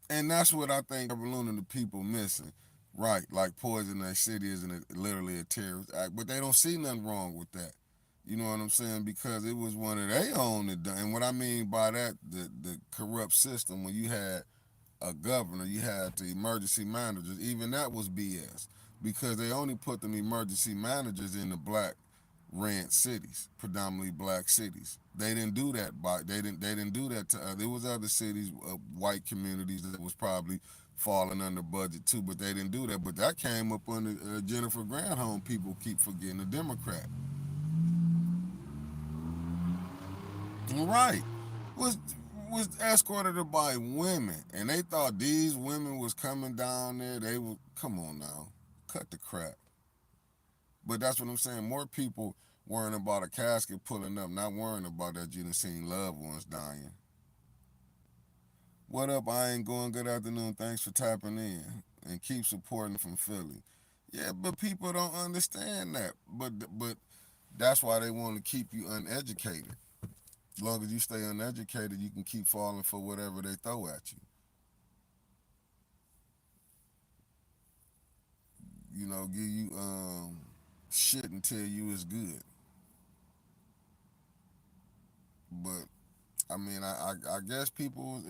and that's what I think Luna and the people missing. Right, like poison that city isn't literally a terrorist act, but they don't see nothing wrong with that. You know what I'm saying? Because it was one of their own that done. And what I mean by that, the corrupt system, when you had a governor, you had the emergency managers. Even that was BS because they only put them emergency managers in the black rent cities, predominantly black cities. They didn't do that. They didn't do that to. There was other cities, white communities that was probably falling under budget too, but they didn't do that. But that came up under Jennifer Granholm. People keep forgetting the Democrat. Right. Was was escorted by women, and they thought these women was coming down there. They were come on now, cut the crap. But that's what I'm saying. More people worrying about a casket pulling up, not worrying about that you done seen loved ones dying. What up? I ain't going. Good afternoon. Thanks for tapping in and keep supporting from Philly. Yeah, but people don't understand that. But that's why they want to keep you uneducated. As long as you stay uneducated, you can keep falling for whatever they throw at you. Give you shit and tell you it's good. But I mean, I guess people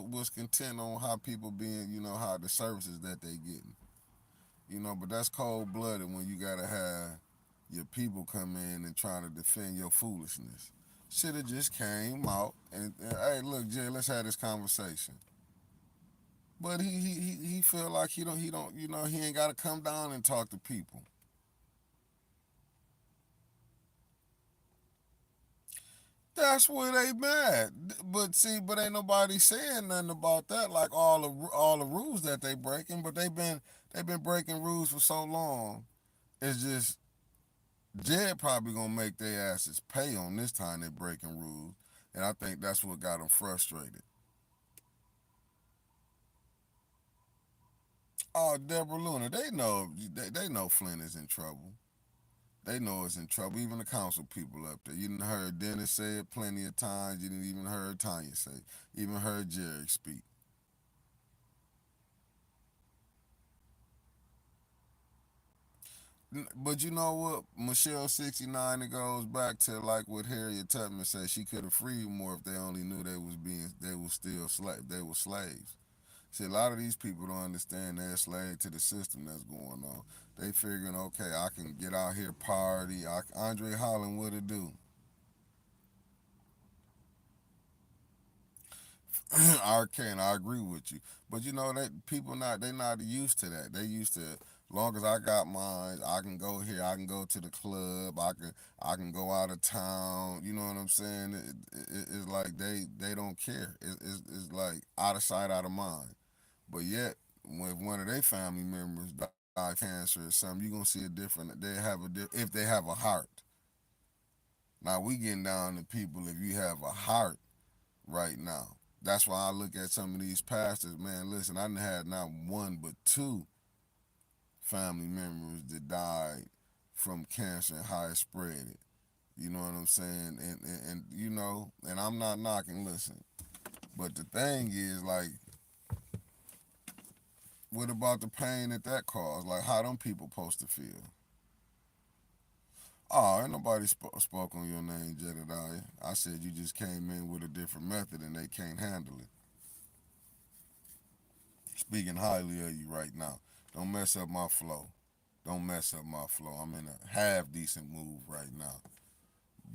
was content on how people being, how the services that they getting. But that's cold blooded when you gotta have your people come in and try to defend your foolishness. Should have just came out and hey, look, Jay, let's have this conversation. But he feel like he don't he ain't got to come down and talk to people. That's where they mad. But see, but ain't nobody saying nothing about that. Like all the rules that they breaking, but they've been breaking rules for so long. It's just Jed probably gonna make their asses pay on this time they breaking rules, and I think that's what got them frustrated. Oh, Deborah Luna, they know Flint is in trouble. They know it's in trouble. Even the council people up there. You didn't heard Dennis say it plenty of times. You didn't even heard Tanya say it. Even heard Jerry speak. But you know what? Michelle 69, it goes back to like what Harriet Tubman said. She could have freed more if they only knew they was still they were slaves. See, a lot of these people don't understand they're a slave to the system that's going on. They figuring, okay, I can get out here party. Andre Holland, what it do? I can. I agree with you. But you know that people not used to that. They used to long as I got mine, I can go here, I can go to the club, I can go out of town. You know what I'm saying? It's like they don't care. It's like out of sight, out of mind. But yet, when one of their family members die of cancer or something, you gonna see a different. If they have a heart. Now we getting down to people if you have a heart right now. That's why I look at some of these pastors, man. Listen, I done had not one but two family members that died from cancer and how it spread it. You know what I'm saying? And you know, and I'm not knocking. Listen, but the thing is, like, what about the pain that caused? Like, how them people supposed to feel? Oh, ain't nobody spoke on your name, Jedediah. I said you just came in with a different method and they can't handle it. Speaking highly of you right now. Don't mess up my flow. Don't mess up my flow. I'm in a half decent mood right now.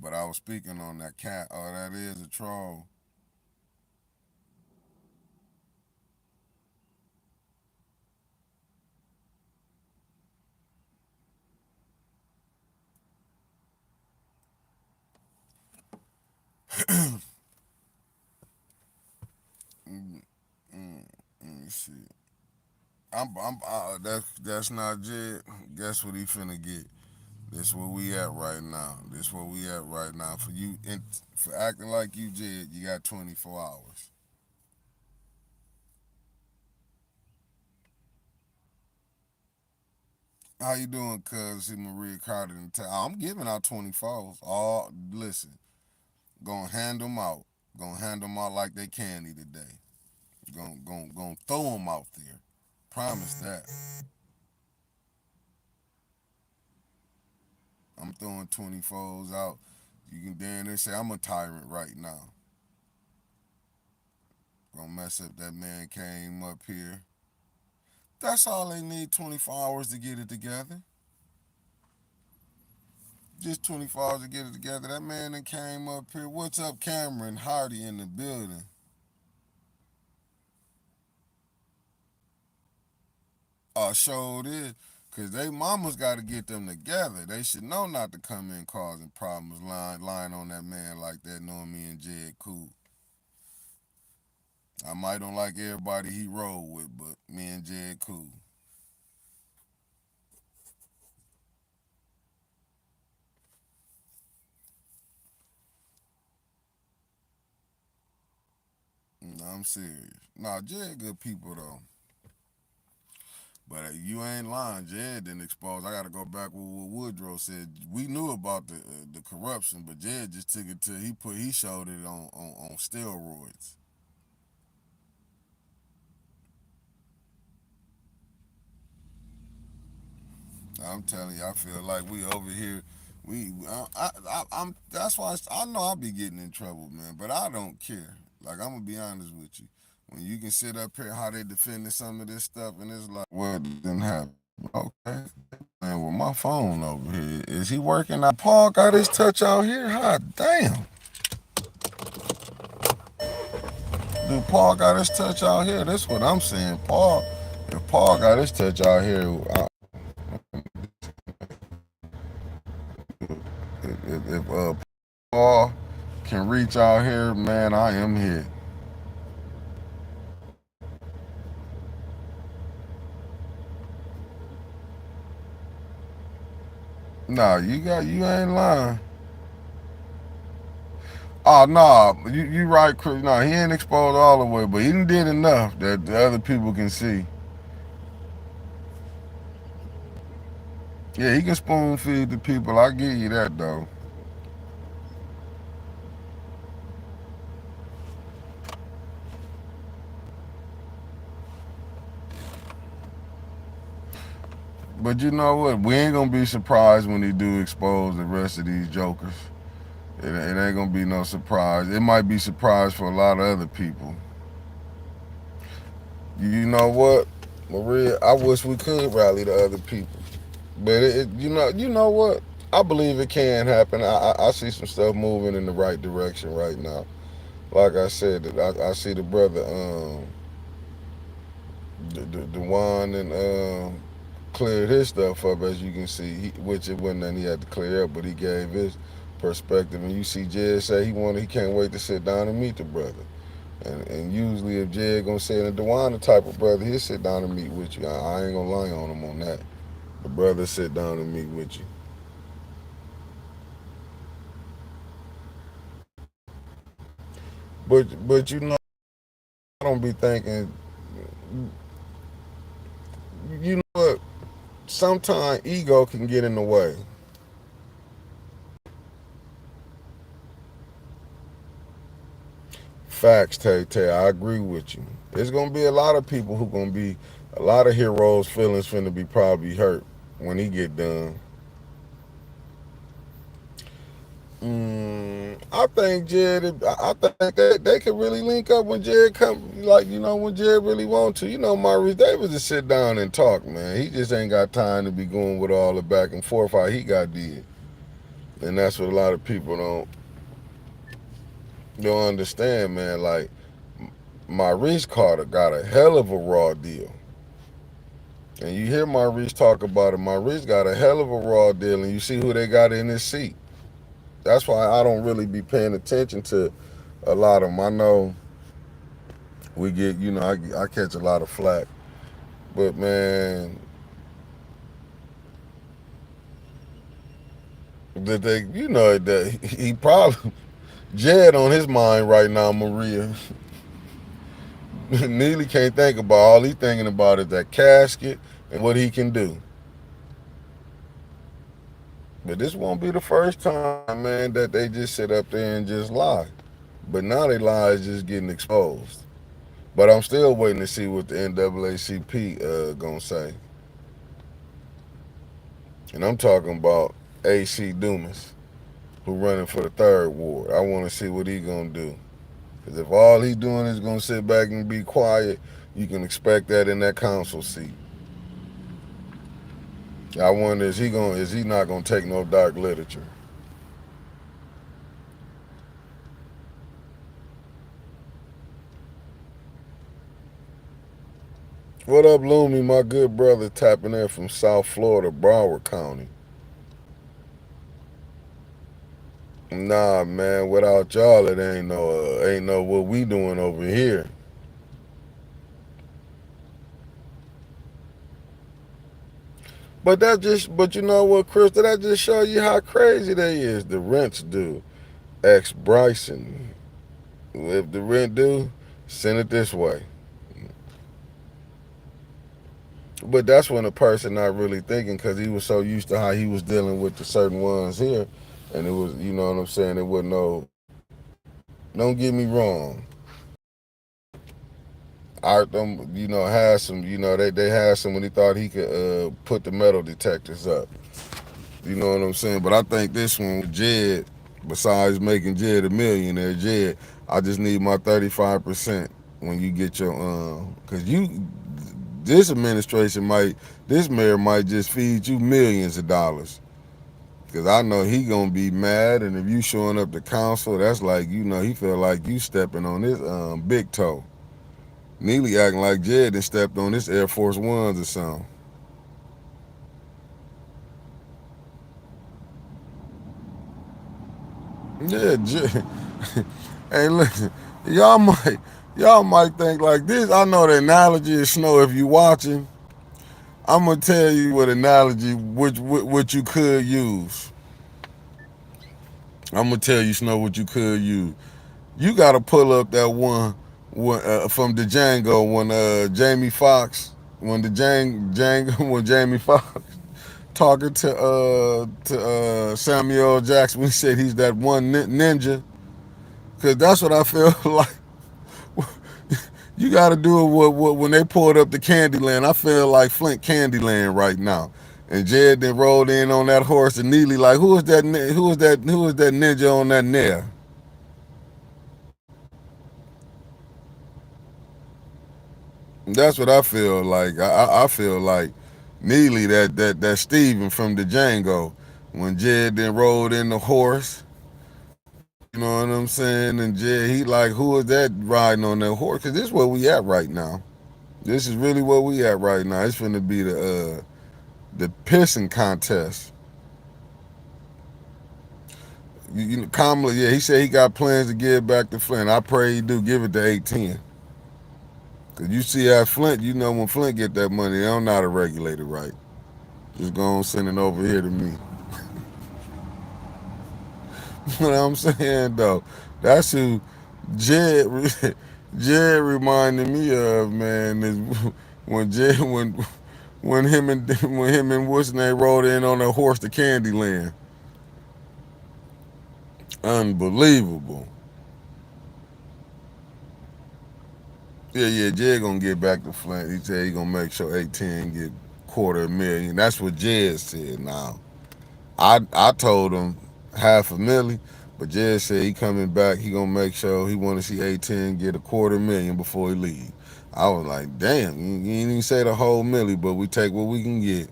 But I was speaking on that cat. Oh, that is a troll. Mm, Let me see. That's not Jed. Guess what he finna get? This where we at right now. This where we at right now. For you, for acting like you Jed, you got 24 hours. How you doing, cuz? See Maria Carter and I'm giving out 24s. All listen, gonna hand them out. Gonna hand them out like they candy today. Gonna throw them out there. Promise that. I'm throwing 24s out. You can then they say I'm a tyrant right now. Gonna mess up that man came up here. That's all they need 24 hours to get it together. Just 24 hours to get it together. That man that came up here. What's up, Cameron Hardy in the building? Showed is. Cause they mamas gotta get them together. They should know not to come in causing problems, lying on that man like that, knowing me and Jed cool. I might don't like everybody he roll with, but me and Jed cool. No, I'm serious. Nah, Jed good people though. But you ain't lying. Jed didn't expose. I got to go back with what Woodrow said. We knew about the corruption, but Jed just took it to he showed it on steroids. I'm telling you, I feel like we over here. I'm. That's why I know I'll be getting in trouble, man. But I don't care. Like I'm gonna be honest with you. When you can sit up here, how they defending some of this stuff, and it's like, what didn't happen? Okay, and with my phone over here. Is he working out? Paul got his touch out here? Hot damn. Do Paul got his touch out here? That's what I'm saying. If Paul got his touch out here, if Paul can reach out here, man, I am here. Nah, you ain't lying. Oh no, you right, Chris. No, he ain't exposed all the way, but he did enough that the other people can see. Yeah, he can spoon feed the people. I give you that though. But you know what? We ain't gonna be surprised when he do expose the rest of these jokers. It ain't gonna be no surprise. It might be surprise for a lot of other people. You know what, Maria? I wish we could rally the other people, but you know what? I believe it can happen. I see some stuff moving in the right direction right now. Like I said, I see the brother, the one and cleared his stuff up, as you can see, which it wasn't that he had to clear up, but he gave his perspective. And you see Jed say he can't wait to sit down and meet the brother. And usually if Jed gonna say, and Dewan the type of brother, he'll sit down and meet with you. I ain't gonna lie on him on that. The brother sit down and meet with you. But you know, I don't be thinking, you know what? Sometimes ego can get in the way. Facts, Tay Tay. I agree with you. There's gonna be a lot of people who gonna be a lot of heroes' feelings finna be probably hurt when he get done. I think Jed. I think they could really link up when Jed come. Like when Jed really want to. Maurice Davis to sit down and talk, man. He just ain't got time to be going with all the back and forth how he got did, and that's what a lot of people don't understand, man. Like Maurice Carter got a hell of a raw deal. And you hear Maurice talk about it. Maurice got a hell of a raw deal, and you see who they got in his seat. That's why I don't really be paying attention to a lot of them. I know we get, I catch a lot of flack, but man, that that he probably Jed on his mind right now, Maria. Neely can't think about all he thinking about is that casket and what he can do. But this won't be the first time, man, that they just sit up there and just lie. But now they lies just getting exposed. But I'm still waiting to see what the NAACP gonna say. And I'm talking about AC Dumas, who running for the third ward. I want to see what he gonna do. Because if all he doing is gonna sit back and be quiet, you can expect that in that council seat. I wonder is he not gonna take no dark literature? What up, Loomy, my good brother tapping in from South Florida, Broward County. Nah, man, without y'all, it ain't no what we doing over here. But you know what, Chris? That just show you how crazy they is. The rents due. Ex Bryson. If the rent due, send it this way. But that's when a person not really thinking because he was so used to how he was dealing with the certain ones here, and it was, you know what I'm saying. It wasn't no. Don't get me wrong. Art them, had some, they had some when he thought he could put the metal detectors up. You know what I'm saying? But I think this one with Jed, besides making Jed a millionaire, Jed, I just need my 35% when you get your cause this administration might, this mayor might just feed you millions of dollars. Cause I know he gonna be mad, and if you showing up to council, that's like, he feel like you stepping on his big toe. Neely acting like Jed and stepped on his Air Force Ones or something. Yeah, hey, listen, y'all might y'all might think like this. I know the analogy is snow if you watching. I'm gonna tell you what analogy which you could use. I'm gonna tell you, Snow, what you could use. You gotta pull up that one from the Django when Jamie Foxx when the Django when Jamie Foxx talking to Samuel Jackson when he said he's that one ninja. Cause that's what I feel like. You got to do it when they pulled up the Candyland. I feel like Flint Candyland right now. And Jed then rolled in on that horse and Neely like, who is that? Who is that ninja on that nair? That's what I feel like. I feel like Neely, that Steven from the Django, when Jed then rolled in the horse. You know what I'm saying? And Jed, he like, who is that riding on that horse? Cause this is where we at right now. This is really where we at right now. It's finna be the pissing contest. Kamala, yeah, he said he got plans to give back to Flint. I pray he do. Give it to 810. Cause you see at Flint, when Flint get that money, they don't know how to regulate it right. Just go on send it over here to me. You know what I'm saying though? That's who Jed Jed reminded me of, man. Is when Jed when him and what's name rode in on that horse to Candyland. Unbelievable. Yeah, Jed gonna get back to Flint. He said he gonna make sure 810 get $250,000. That's what Jed said. Now, I told him 500,000, but Jed said he coming back. He gonna make sure he want to see 810 get $250,000 before he leave. I was like, damn, you ain't even say the whole millie, but we take what we can get.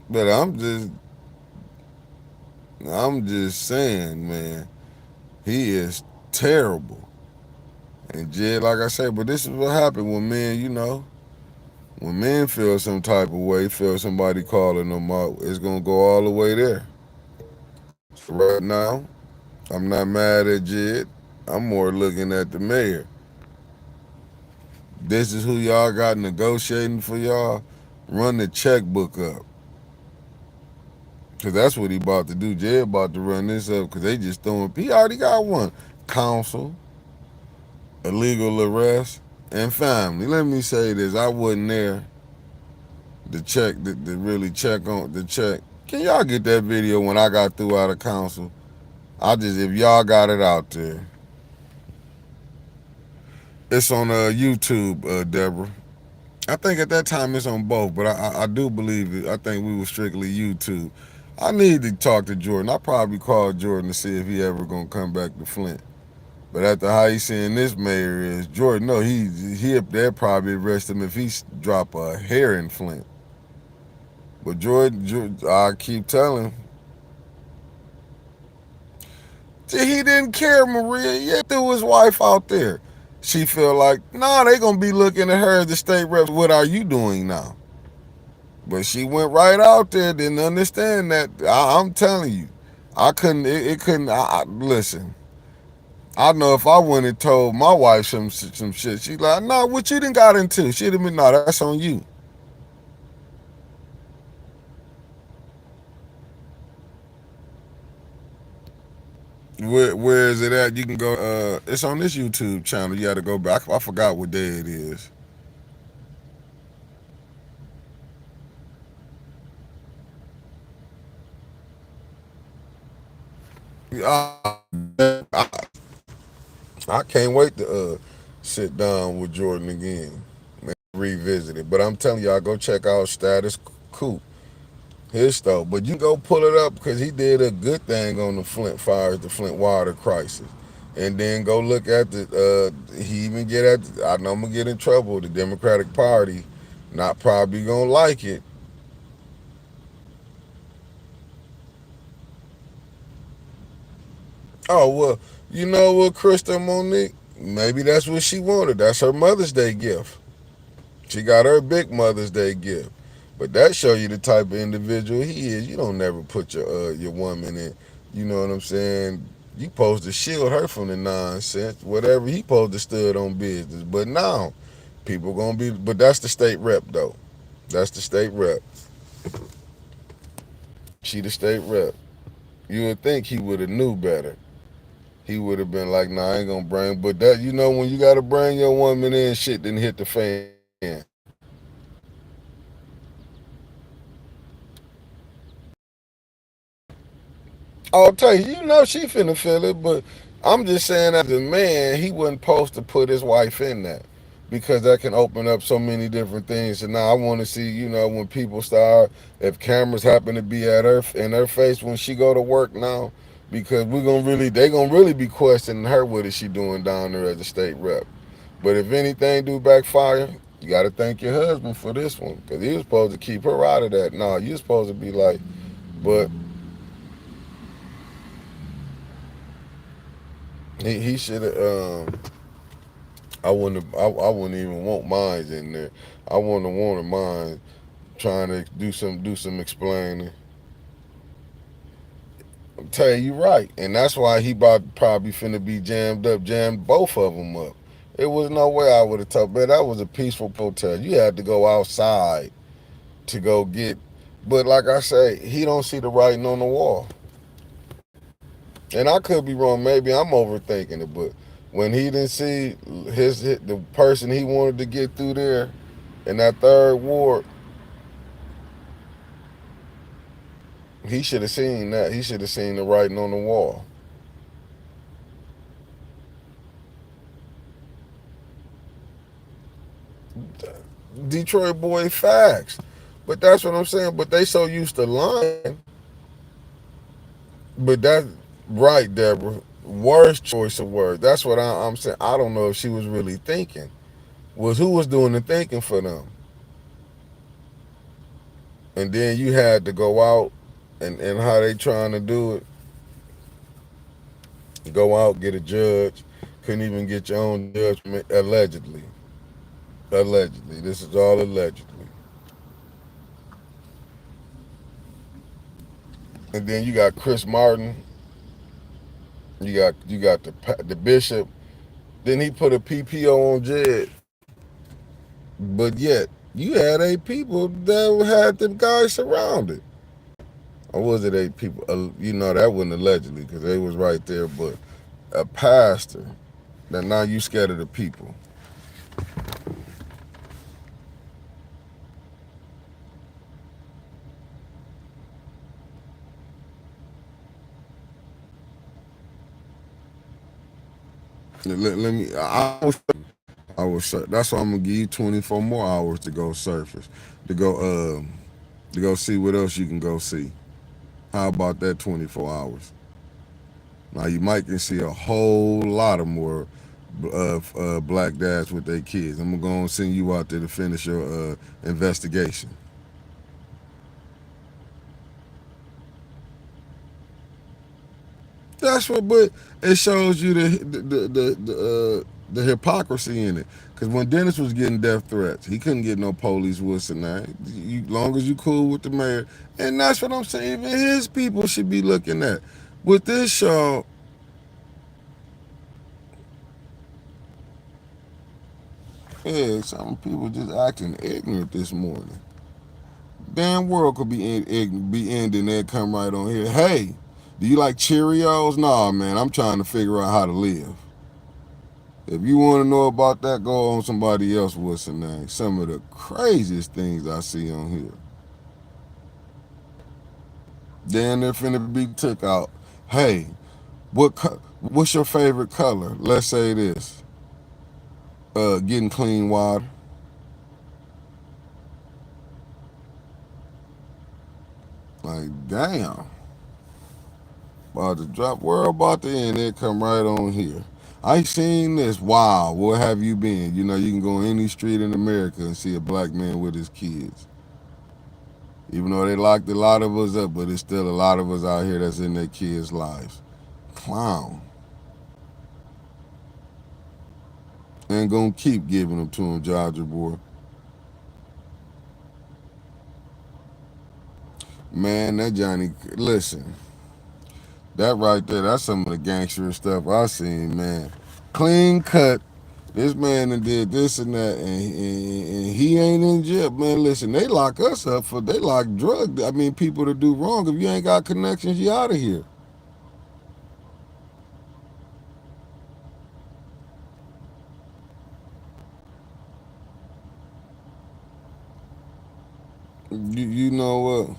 But I'm just saying, man, he is terrible. And Jed, like I said, but this is what happened when men, when men feel some type of way, feel somebody calling them out, it's gonna go all the way there. So right now, I'm not mad at Jed. I'm more looking at the mayor. This is who y'all got negotiating for y'all. Run the checkbook up. Cause that's what he about to do. Jed about to run this up because they just throwing. He already got one. Counsel, illegal arrest, and family. Let me say this: I wasn't there to check, to really check on the check. Can y'all get that video when I got through out of council? If y'all got it out there, it's on YouTube, Deborah. I think at that time it's on both, but I do believe it. I think we were strictly YouTube. I need to talk to Jordan. I probably call Jordan to see if he ever gonna come back to Flint. But after how he's seeing this mayor is, Jordan, no, he up there probably arrest him if he drop a hair in Flint. But Jordan, I keep telling him, he didn't care, Maria. Yeah, threw his wife out there. She feel like, nah, they gonna be looking at her as the state rep. What are you doing now? But she went right out there, didn't understand that. I'm telling you, I couldn't. It couldn't. Listen. I know if I went and told my wife some shit, she's like, nah, what you done got into? She'd have been, nah, that's on you. Where is it at? You can go. It's on this YouTube channel. You got to go back. I forgot what day it is. I, I, I can't wait to sit down with Jordan again, revisit it. But I'm telling y'all, go check out Status Coup, his stuff. But you go pull it up because he did a good thing on the Flint fires, the Flint water crisis. And then go look at he even get at, I know I'm gonna get in trouble. The Democratic Party, not probably gonna like it. Oh well, you know what, Krista Monique? Maybe that's what she wanted. That's her Mother's Day gift. She got her big Mother's Day gift. But that show you the type of individual he is. You don't never put your woman in. You know what I'm saying? You supposed to shield her from the nonsense. Whatever he supposed to stood on business. But now, people gonna be. But that's the state rep though. That's the state rep. She the state rep. You would think he would have knew better. He would have been like, nah, I ain't gonna bring. But that, you know, when you gotta bring your woman in, shit didn't hit the fan. I'll tell you, you know she finna feel it, but I'm just saying as a man, he wasn't supposed to put his wife in that because that can open up so many different things. And now I want to see, you know, when people start, if cameras happen to be at her in her face when she go to work now, because they gonna really be questioning her. What is she doing down there as a state rep? But if anything do backfire, you got to thank your husband for this one because he was supposed to keep her out of that. No, you supposed to be like, but he should have. I wouldn't even want mines in there. I wouldn't have wanted mine trying to do some explaining. I'm telling you right, and that's why he about probably finna be jammed both of them up. It was no way I would have told. Man, that was a peaceful protest. You had to go outside to go get. But like I say, he don't see the writing on the wall, and I could be wrong. Maybe I'm overthinking it, but when he didn't see the person he wanted to get through there in that third ward, he should have seen that. He should have seen the writing on the wall. Detroit boy facts. But that's what I'm saying. But they so used to lying. But that right, Deborah. Worst choice of words. That's what I'm saying. I don't know if she was really thinking. Was who was doing the thinking for them? And then you had to go out and how they trying to do it. Go out, get a judge. Couldn't even get your own judgment allegedly. Allegedly. This is all allegedly. And then you got Chris Martin. You got the bishop. Then he put a PPO on Jed. But yet you had 8 people that had them guys surrounded. Or was it 8 people? You know that wasn't allegedly because they was right there. But a pastor that now you scared of the people. Let me. I was. That's why I'm gonna give you 24 more hours to go surface, to go to go see what else you can go see. How about that 24 hours? Now you might can see a whole lot of more black dads with their kids. I'm gonna go and send you out there to finish your investigation. That's what, but it shows you the hypocrisy in it. Because when Dennis was getting death threats, he couldn't get no police whistle now. Long as you cool with the mayor, and that's what I'm saying. Even his people should be looking at. With this show, yeah, some people just acting ignorant this morning. Damn world could be ending. They come right on here. Hey, do you like Cheerios? Nah, man. I'm trying to figure out how to live. If you want to know about that, go on somebody else. What's the name? Some of the craziest things I see on here. Then they're finna be took out. Hey, what's your favorite color? Let's say this. Getting clean water. Like, damn. About to drop. We're about to end. It come right on here. I seen this. Wow, where have you been? You know, you can go on any street in America and see a black man with his kids. Even though they locked a lot of us up, but it's still a lot of us out here that's in their kids' lives. Clown. And gonna keep giving them to him, Georgia boy. Man, that Johnny, listen, that right there, that's some of the gangster stuff I seen, man. Clean cut. This man done did this and that, and he ain't in jail, man. Listen, they lock us up for they lock drug. I mean, people to do wrong. If you ain't got connections, you out of here. You know what?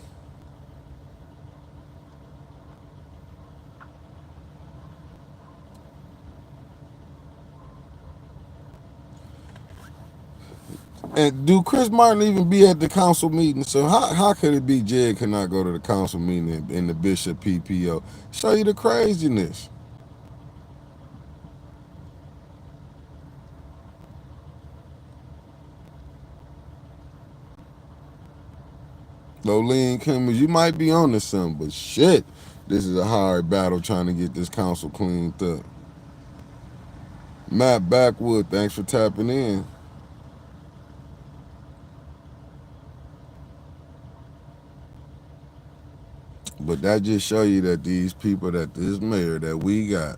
And do Chris Martin even be at the council meeting? So how could it be Jed cannot go to the council meeting in the Bishop PPO? Show you the craziness. Lolene Kimmons, you might be on to something, but shit, this is a hard battle trying to get this council cleaned up. Matt Backwood, thanks for tapping in. But that just show you that these people, that this mayor that we got,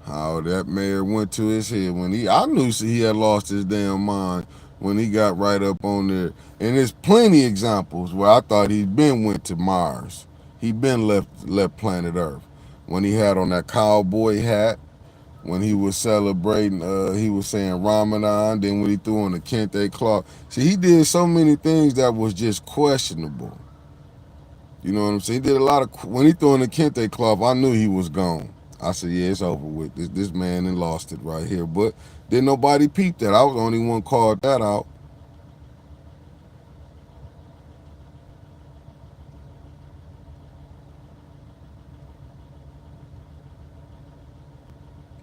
how that mayor went to his head when I knew he had lost his damn mind when he got right up on there. And there's plenty examples where I thought he'd been went to Mars. He'd been left planet Earth. When he had on that cowboy hat, when he was celebrating, he was saying Ramadan. Then when he threw on the kente cloth, see, he did so many things that was just questionable. You know what I'm saying? He did a lot of when he threw in the kente cloth. I knew he was gone. I said, yeah, it's over with. This man and lost it right here. But then nobody peeped that. I was the only one called that out.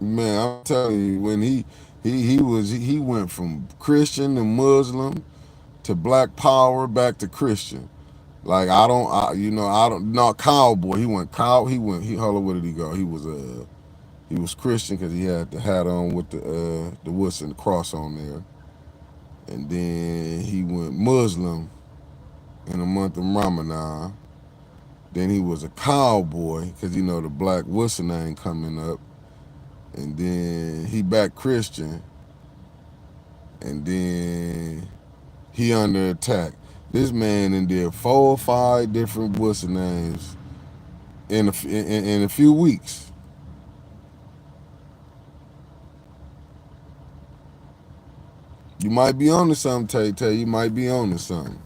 Man, I'm telling you, when he went from Christian to Muslim to Black Power back to Christian. Like I don't not cowboy. He went cow. He hold on. Where did he go? He was Christian because he had the hat on with the what's and the cross on there, and then he went Muslim in the month of Ramadan. Then he was a cowboy because you know the black what's the name coming up, and then he back Christian, and then he under attack. This man in did 4 or 5 different what's the names in a few weeks. You might be on to something, Tay Tay. You might be on to something.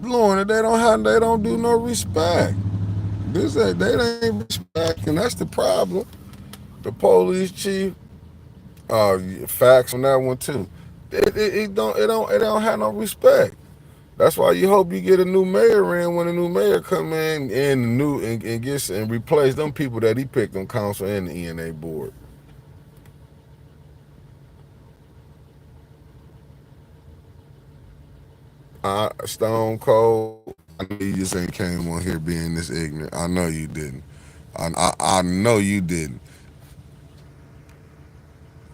Lorna, they don't do no respect. They ain't respect, and that's the problem. The police chief, facts on that one too. It don't have no respect. That's why you hope you get a new mayor in when a new mayor come in and new and gets and replace them people that he picked on council and the ENA board. Stone Cold. I know you just ain't came on here being this ignorant. I know you didn't. I know you didn't.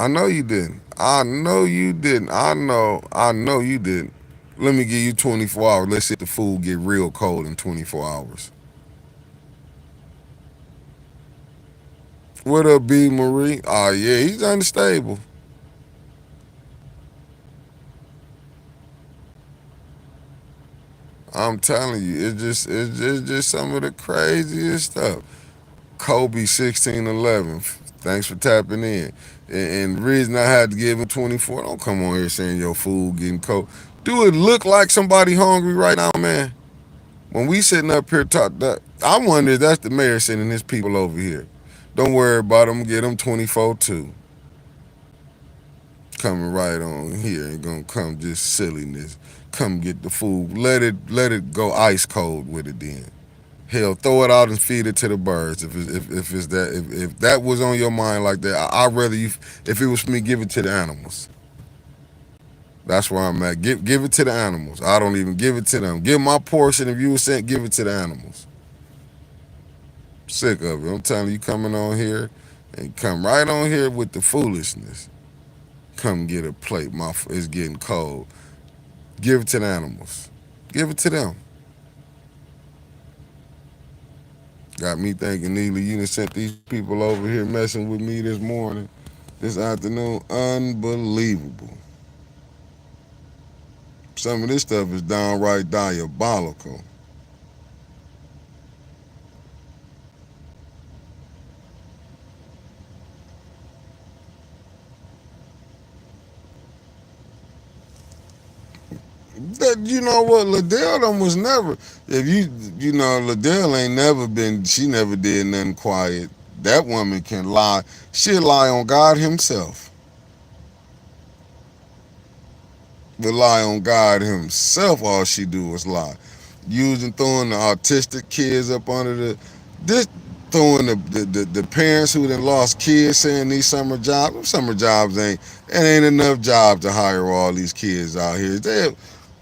I know you didn't. I know you didn't. I know you didn't. Let me give you 24 hours. Let's see if the food get real cold in 24 hours. What up, B Marie? Oh yeah, he's unstable. I'm telling you, it's just some of the craziest stuff. Kobe 1611. Thanks for tapping in. And the reason I had to give him 24, don't come on here saying your food getting cold. Do it look like somebody hungry right now, man? When we sitting up here talk that, I wonder if that's the mayor sending his people over here. Don't worry about them. Get them 24 too. Coming right on here and gonna come just silliness. Come get the food. Let it go ice cold with it then. Hell, throw it out and feed it to the birds. If that was on your mind like that, I'd rather you. If it was for me, give it to the animals. That's where I'm at. Give it to the animals. I don't even give it to them. Give my portion. If you were sent, give it to the animals. Sick of it. I'm telling you, coming on here and come right on here with the foolishness. Come get a plate. It's getting cold. Give it to the animals. Give it to them. Got me thinking, Neely, you done sent these people over here messing with me this morning, this afternoon. Unbelievable. Some of this stuff is downright diabolical. That you know what, Liddell them was never. If you know Liddell ain't never been. She never did nothing quiet. That woman can lie. She'll lie on God Himself. Rely on God Himself. All she do is lie. Using throwing the autistic kids up under this throwing the parents who done lost kids saying these summer jobs. Them summer jobs ain't enough jobs to hire all these kids out here.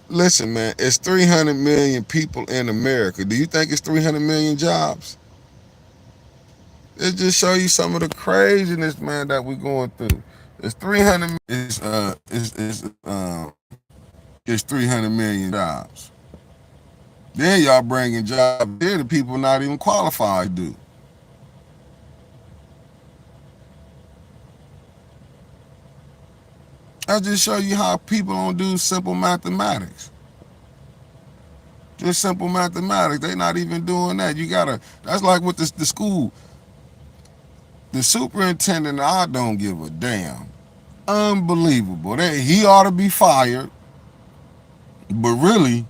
Listen, man, it's 300 million people in America. Do you think it's 300 million jobs? It just show you some of the craziness, man, that we going through. It's 300. It's 300 million jobs. Then y'all bringing jobs there to people not even qualified to do. I just show you how people don't do simple mathematics. Just simple mathematics. They not even doing that. You gotta. That's like with the school. The superintendent, I don't give a damn. Unbelievable. He ought to be fired, but really,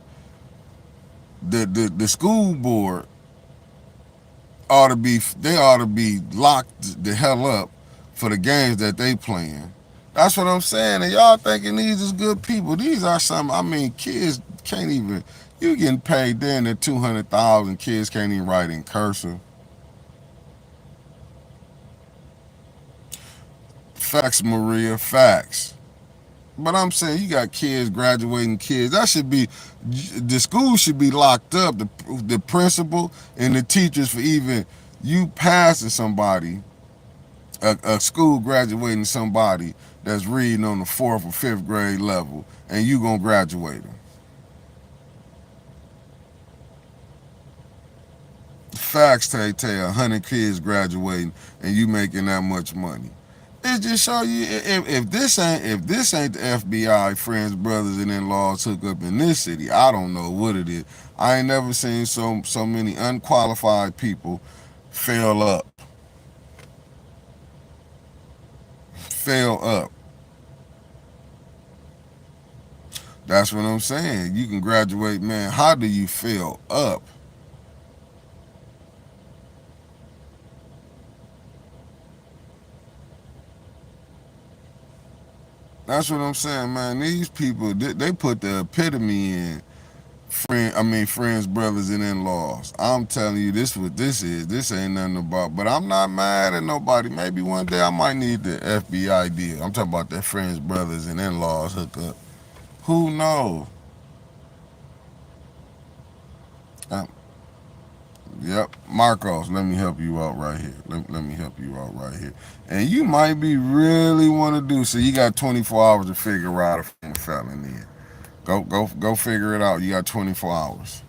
the school board ought to be locked the hell up for the games that they playing. That's what I'm saying. And y'all thinking these is good people. These are some. I mean, kids can't even. You getting paid then at 200,000. Kids can't even write in cursive. Facts, Maria. Facts. But I'm saying you got kids graduating kids. That should be the school should be locked up. The principal and the teachers for even you passing somebody, a school graduating somebody that's reading on the fourth or fifth grade level, and you gonna graduate them. Facts, Tay Tay, 100 kids graduating, and you making that much money. It just show you if this ain't the FBI friends, brothers, and in-laws hook up in this city, I don't know what it is. I ain't never seen so many unqualified people fail up, fail up. That's what I'm saying. You can graduate, man. How do you fail up? That's what I'm saying, man. These people, they put the epitome in friends, brothers, and in-laws. I'm telling you, this what this is. This ain't nothing about. But I'm not mad at nobody. Maybe one day I might need the FBI deal. I'm talking about that friends, brothers, and in-laws hook up. Who knows? Uh, yep, Marcos. Let me help you out right here. Let me help you out right here. And you might be really want to do so. You got 24 hours to figure out if you're a felon. Go figure it out. You got 24 hours.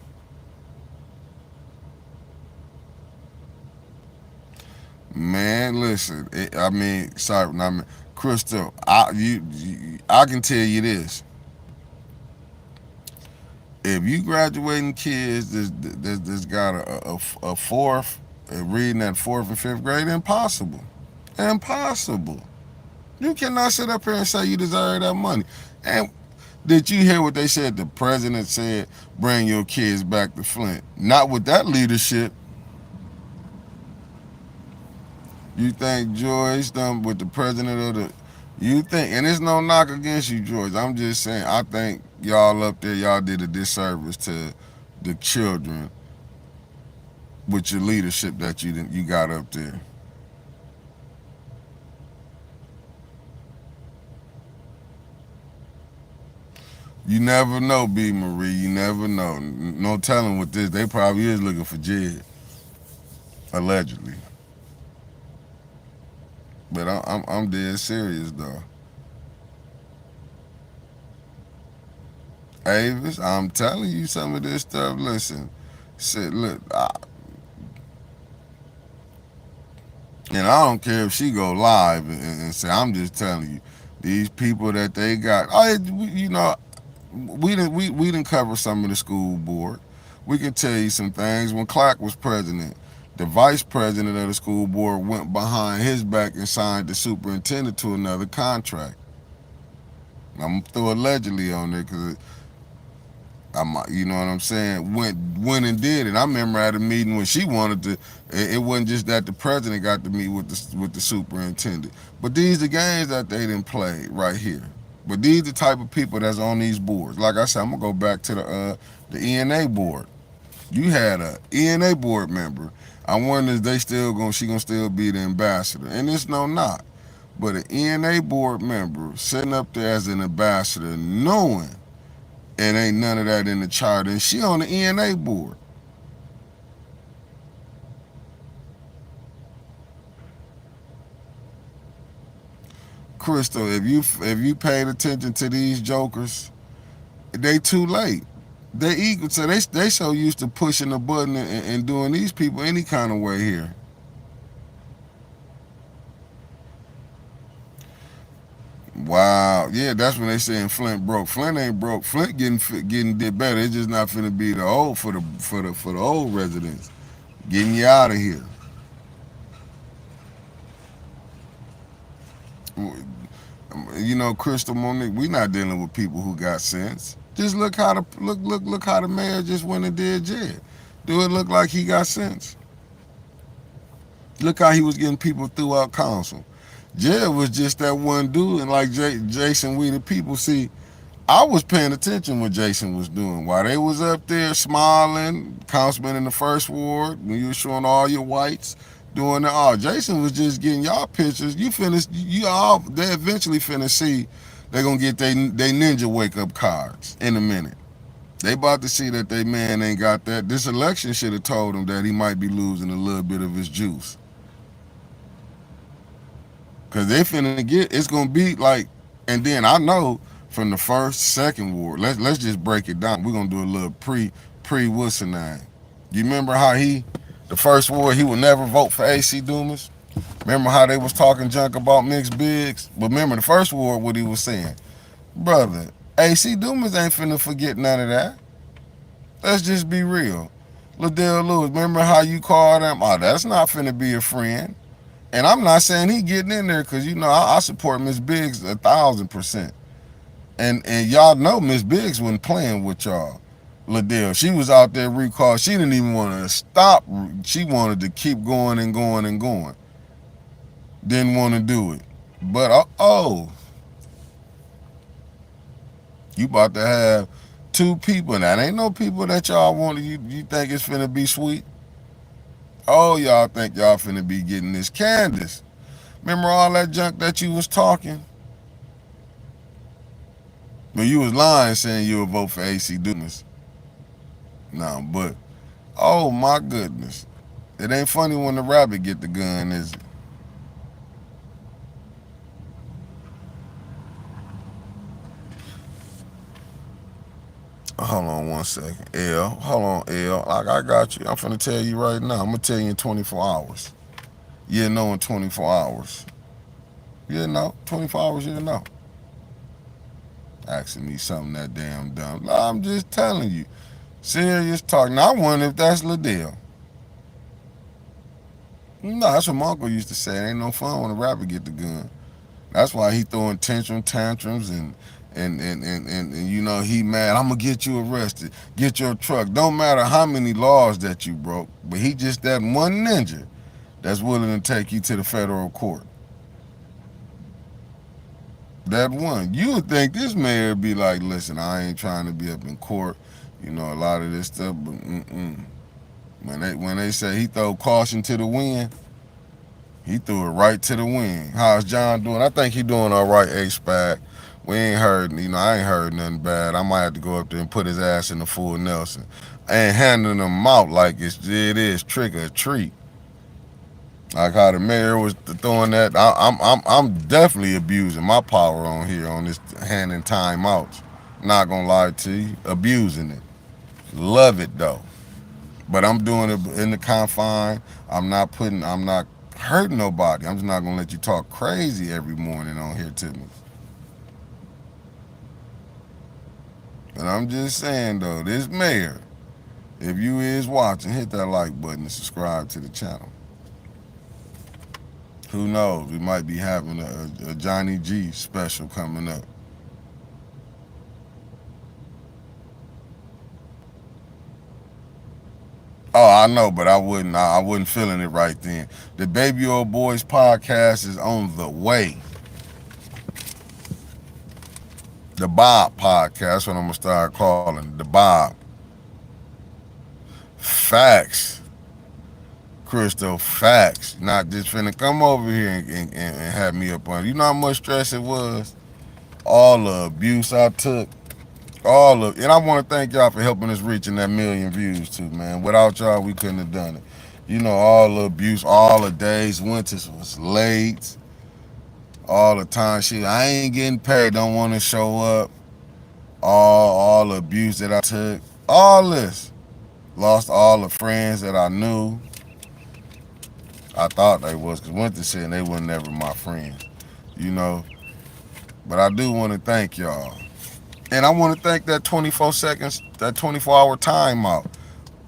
Man, listen. I mean, sorry, I mean, Crystal. I can tell you this. If you graduating kids that's got a fourth, reading at fourth and fifth grade, impossible. Impossible. You cannot sit up here and say you deserve that money. And did you hear what they said? The president said, "Bring your kids back to Flint." Not with that leadership. You think Joyce done with the president of the you think and it's no knock against you, George. I'm just saying I think y'all up there, y'all did a disservice to the children with your leadership that you got up there. You never know, B. Marie. You never know. No telling with this. They probably is looking for Jed, allegedly. But I'm dead serious though. Avis, I'm telling you some of this stuff. Listen, said look, and I don't care if she go live and say I'm just telling you these people that they got. You know, we didn't cover some of the school board. We can tell you some things. When Clark was president, the vice president of the school board went behind his back and signed the superintendent to another contract. I'm gonna throw allegedly on there because you know what I'm saying, went and did it. I remember at a meeting when she wanted to. It wasn't just that the president got to meet with the superintendent, but these are games that they didn't play right here. But these the type of people that's on these boards. Like I said, I'm gonna go back to the ENA board. You had a ENA board member. I wonder if they still gonna she gonna still be the ambassador, and it's no not. But an ENA board member sitting up there as an ambassador, knowing and ain't none of that in the charter. And she on the ENA board. Crystal, if you paid attention to these jokers, they too late. They equal, so they so used to pushing the button and doing these people any kind of way here. Wow, yeah, that's when they saying Flint broke. Flint ain't broke. Flint getting did better. It's just not finna be the old for the old residents. Getting you out of here. You know, Crystal Monique, we not dealing with people who got sense. Just look how the mayor just went and did Jed. Do it look like he got sense? Look how he was getting people throughout council. Jed was just that one dude, and like Jason, we the people see. I was paying attention what Jason was doing while they was up there smiling. Councilman in the first ward when you were showing all your whites doing it. Oh, Jason was just getting y'all pictures. You finished. You all. They eventually finna see. They gonna get they ninja wake up cards in a minute. They about to see that they man ain't got that. This election should have told him that he might be losing a little bit of his juice. Cause they finna get. It's gonna be like. And then I know from the first, second ward. Let's just break it down. We're gonna do a little pre what's the name. You remember how the first ward he would never vote for AC Dumas? Remember how they was talking junk about mixed bigs? But remember the first ward what he was saying, brother. AC Dumas ain't finna forget none of that. Let's just be real. Liddell Lewis, remember how you called him? Oh, that's not finna be a friend. And I'm not saying he getting in there because you know I support Miss Biggs 1,000%. And y'all know Miss Biggs wasn't playing with y'all. Liddell, she was out there recall. She didn't even want to stop. She wanted to keep going and going and going. Didn't want to do it. But you about to have two people. That ain't no people that y'all want. You think it's finna be sweet? Oh, y'all think y'all finna be getting this Candace. Remember all that junk that you was talking? When you was lying saying you would vote for AC Dumas. No, but oh my goodness. It ain't funny when the rabbit get the gun, is it? Hold on one second. L. Hold on, L. I got you. I'm finna tell you right now. I'm gonna tell you in 24 hours. You know in 24 hours. You know, 24 hours, you know. Asking me something that damn dumb. No, I'm just telling you. Serious talk. Now I wonder if that's Liddell. No, that's what my uncle used to say. It ain't no fun when a rapper get the gun. That's why he throwing tantrums and you know he mad. I'm gonna get you arrested. Get your truck. Don't matter how many laws that you broke, but he just that one ninja that's willing to take you to the federal court. That one. You would think this mayor would be like, listen, I ain't trying to be up in court. You know a lot of this stuff, but When they say he throw caution to the wind, he threw it right to the wind. How's John doing? I think he doing all right, H-Spag. We ain't heard, I ain't heard nothing bad. I might have to go up there and put his ass in the full Nelson. I ain't handing him out like it is trick or treat. Like how the mayor was throwing that. I'm definitely abusing my power on here on this handing timeouts. Not gonna lie to you, abusing it. Love it though. But I'm doing it in the confine. I'm not hurting nobody. I'm just not gonna let you talk crazy every morning on here to me. And I'm just saying though, this mayor, if you is watching, hit that like button and subscribe to the channel. Who knows? We might be having a Johnny G special coming up. Oh, I know, but I wasn't feeling it right then. The Baby Old Boys podcast is on the way. The Bob podcast, that's what I'm gonna start calling it, the Bob. Facts, Crystal. Facts. Not just finna come over here and have me up on. You know how much stress it was. All the abuse I took. And I want to thank y'all for helping us reaching that 1,000,000 views too, man. Without y'all, we couldn't have done it. You know, all the abuse, all the days, winters was late, all the time. Shit, I ain't getting paid, don't want to show up. All the abuse that I took, all this. Lost all the friends that I knew. I thought they was, because went to shit and they were never my friends, you know. But I do want to thank y'all. And I want to thank that 24 seconds, that 24-hour timeout.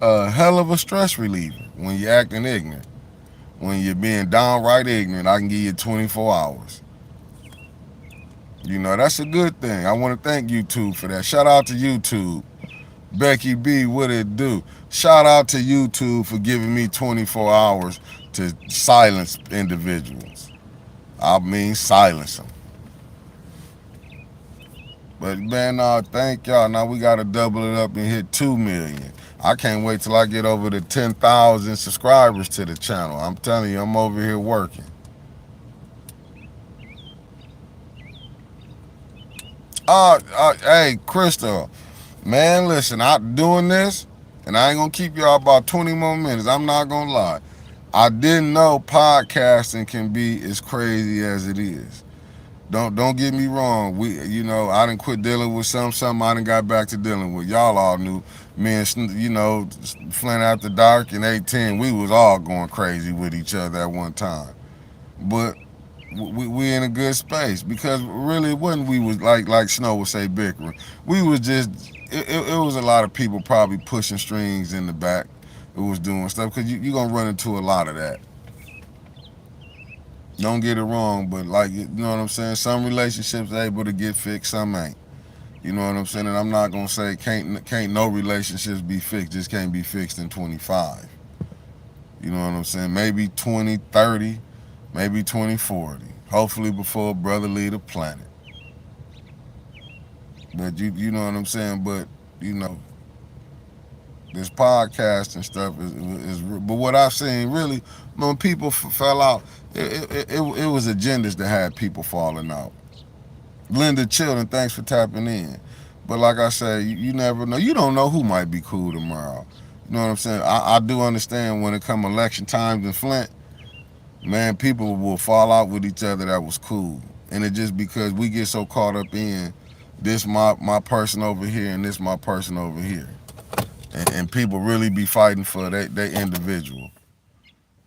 A hell of a stress reliever when you're acting ignorant. When you're being downright ignorant, I can give you 24 hours. You know, that's a good thing. I want to thank YouTube for that. Shout out to YouTube. Becky B, what it do? Shout out to YouTube for giving me 24 hours to silence individuals. I mean, silence them. But man, thank y'all. Now we gotta double it up and hit 2 million. I can't wait till I get over the 10,000 subscribers to the channel. I'm telling you, I'm over here working. Hey, Crystal, man, listen, I'm doing this, and I ain't gonna keep y'all about 20 more minutes. I'm not gonna lie. I didn't know podcasting can be as crazy as it is. Don't get me wrong. I didn't quit dealing with something I done got back to dealing with. Y'all all knew me and Flint After Dark and 810. We was all going crazy with each other at one time. But we in a good space because really it wasn't we was like Snow would say bickering. We was just it was a lot of people probably pushing strings in the back. It was doing stuff because you gonna run into a lot of that. Don't get it wrong, but like you know what I'm saying. Some relationships are able to get fixed, some ain't. You know what I'm saying? And I'm not gonna say can't no relationships be fixed. Just can't be fixed in 25. You know what I'm saying? Maybe 2030, maybe 2040. Hopefully before a brother leave the planet. But you know what I'm saying? But you know this podcast and stuff is but what I've seen really when people fell out, it was agendas that had people falling out. Linda Children, thanks for tapping in. But like I said, you never know. You don't know who might be cool tomorrow. You know what I'm saying? I do understand when it come election times in Flint, man, people will fall out with each other that was cool. And it just because we get so caught up in this my person over here and this my person over here. And people really be fighting for they individual.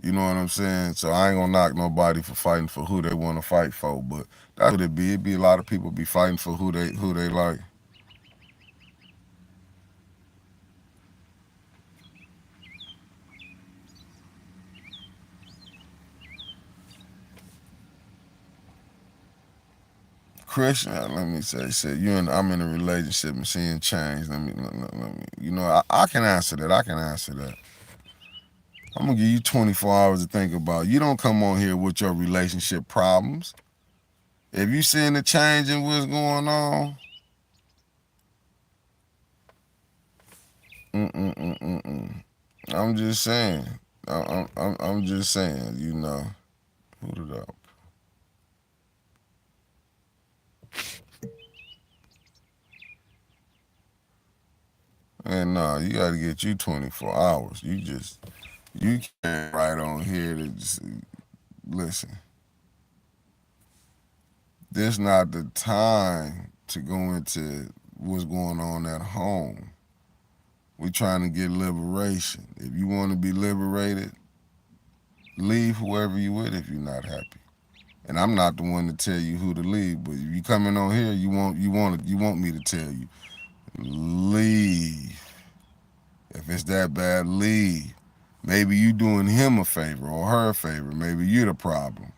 You know what I'm saying? So I ain't gonna knock nobody for fighting for who they want to fight for, but that's what it be. It be a lot of people be fighting for who they like. Christian, let me say, said you and I'm in a relationship and seeing change. Let me I can answer that. I can answer that. I'm gonna give you 24 hours to think about it. You don't come on here with your relationship problems. If you seeing the change in what's going on, mm-mm-mm-mm-mm. I'm just saying. I'm just saying. Hold it up. And no, you got to get you 24 hours. You can't right on here to just listen. This not the time to go into what's going on at home. We trying to get liberation. If you want to be liberated, leave whoever you with if you're not happy. And I'm not the one to tell you who to leave, but if you coming on here, you want me to tell you leave. If it's that bad, leave. Maybe you doing him a favor or her a favor. Maybe you the problem.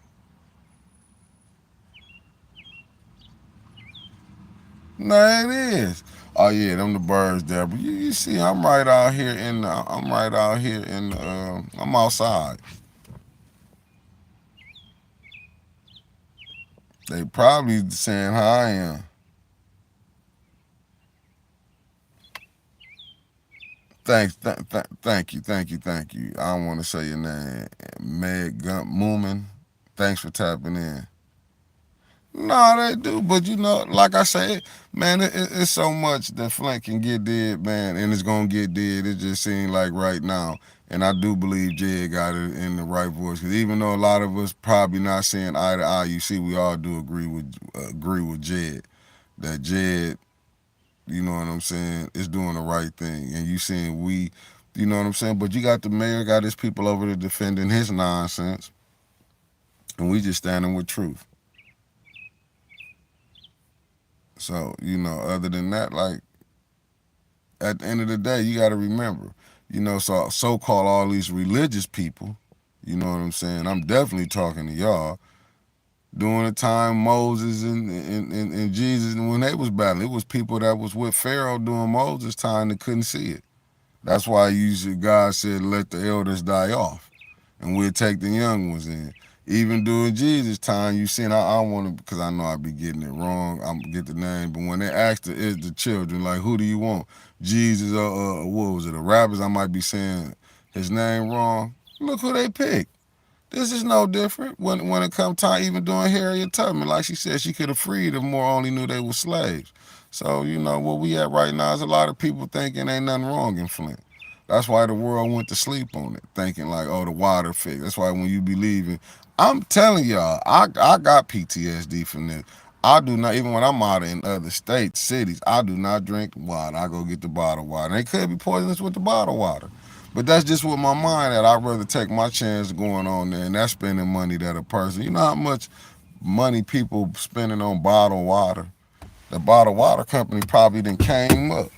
No, it is. Oh yeah, them the birds there. But you see, I'm right out here in. I'm right out here in. I'm outside. They probably saying how I am. Thank you. I don't want to say your name, Meg Gump Moomin. Thanks for tapping in. No, they do, but like I said, man, it's so much that Flint can get did, man, and it's gonna get did. It just seems like right now, and I do believe Jed got it in the right voice. Because even though a lot of us probably not seeing eye to eye, you see, we all do agree with Jed that Jed, you know what I'm saying, is doing the right thing, and you seeing we, you know what I'm saying. But you got the mayor, got his people over there defending his nonsense, and we just standing with truth. So, other than that, like at the end of the day, you got to remember, so called all these religious people, you know what I'm saying? I'm definitely talking to y'all. During the time Moses and Jesus, and when they was battling, it was people that was with Pharaoh during Moses' time that couldn't see it. That's why usually God said, let the elders die off, and we'll take the young ones in. Even during Jesus' time, you seen, I want to, because I know I be getting it wrong, I'm going to get the name, but when they asked the children, like, who do you want? Jesus or, what was it, the rabbis? I might be saying his name wrong. Look who they picked. This is no different when it come time, even doing Harriet Tubman. Like she said, she could have freed them more, only knew they were slaves. So, where we at right now is a lot of people thinking ain't nothing wrong in Flint. That's why the world went to sleep on it, thinking like, oh, the water fix. That's why when you be leaving, I'm telling y'all, I got PTSD from this. I do not, even when I'm out in other states, cities, I do not drink water. I go get the bottled water. And it could be poisonous with the bottled water. But that's just with my mind at. I'd rather take my chance going on there, and that's spending money that a person. You know how much money people spending on bottled water? The bottled water company probably done came up.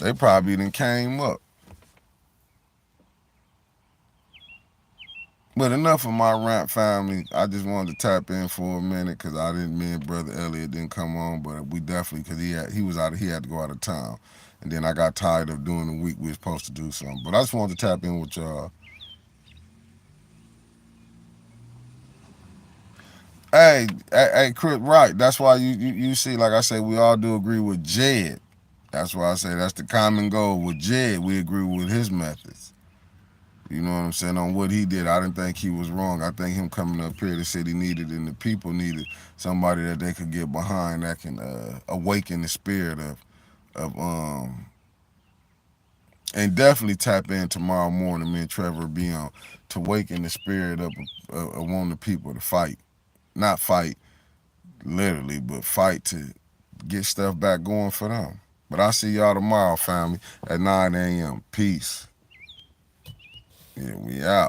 They probably done came up. But enough of my rant, family. I just wanted to tap in for a minute because I didn't. Me and brother Elliot didn't come on, but we definitely because he had to go out of town, and then I got tired of doing the week we were supposed to do something. But I just wanted to tap in with y'all. Hey, Chris, right? That's why you see, like I say, we all do agree with Jed. That's why I say that's the common goal with Jed. We agree with his methods. You know what I'm saying? On what he did, I didn't think he was wrong. I think him coming up here, the city needed and the people needed somebody that they could get behind that can awaken the spirit of and definitely tap in tomorrow morning. Me and Trevor be on to awaken the spirit of wanting the people to fight, not fight literally, but fight to get stuff back going for them. But I'll see y'all tomorrow, family, at 9 a.m. Peace. Yeah, we out.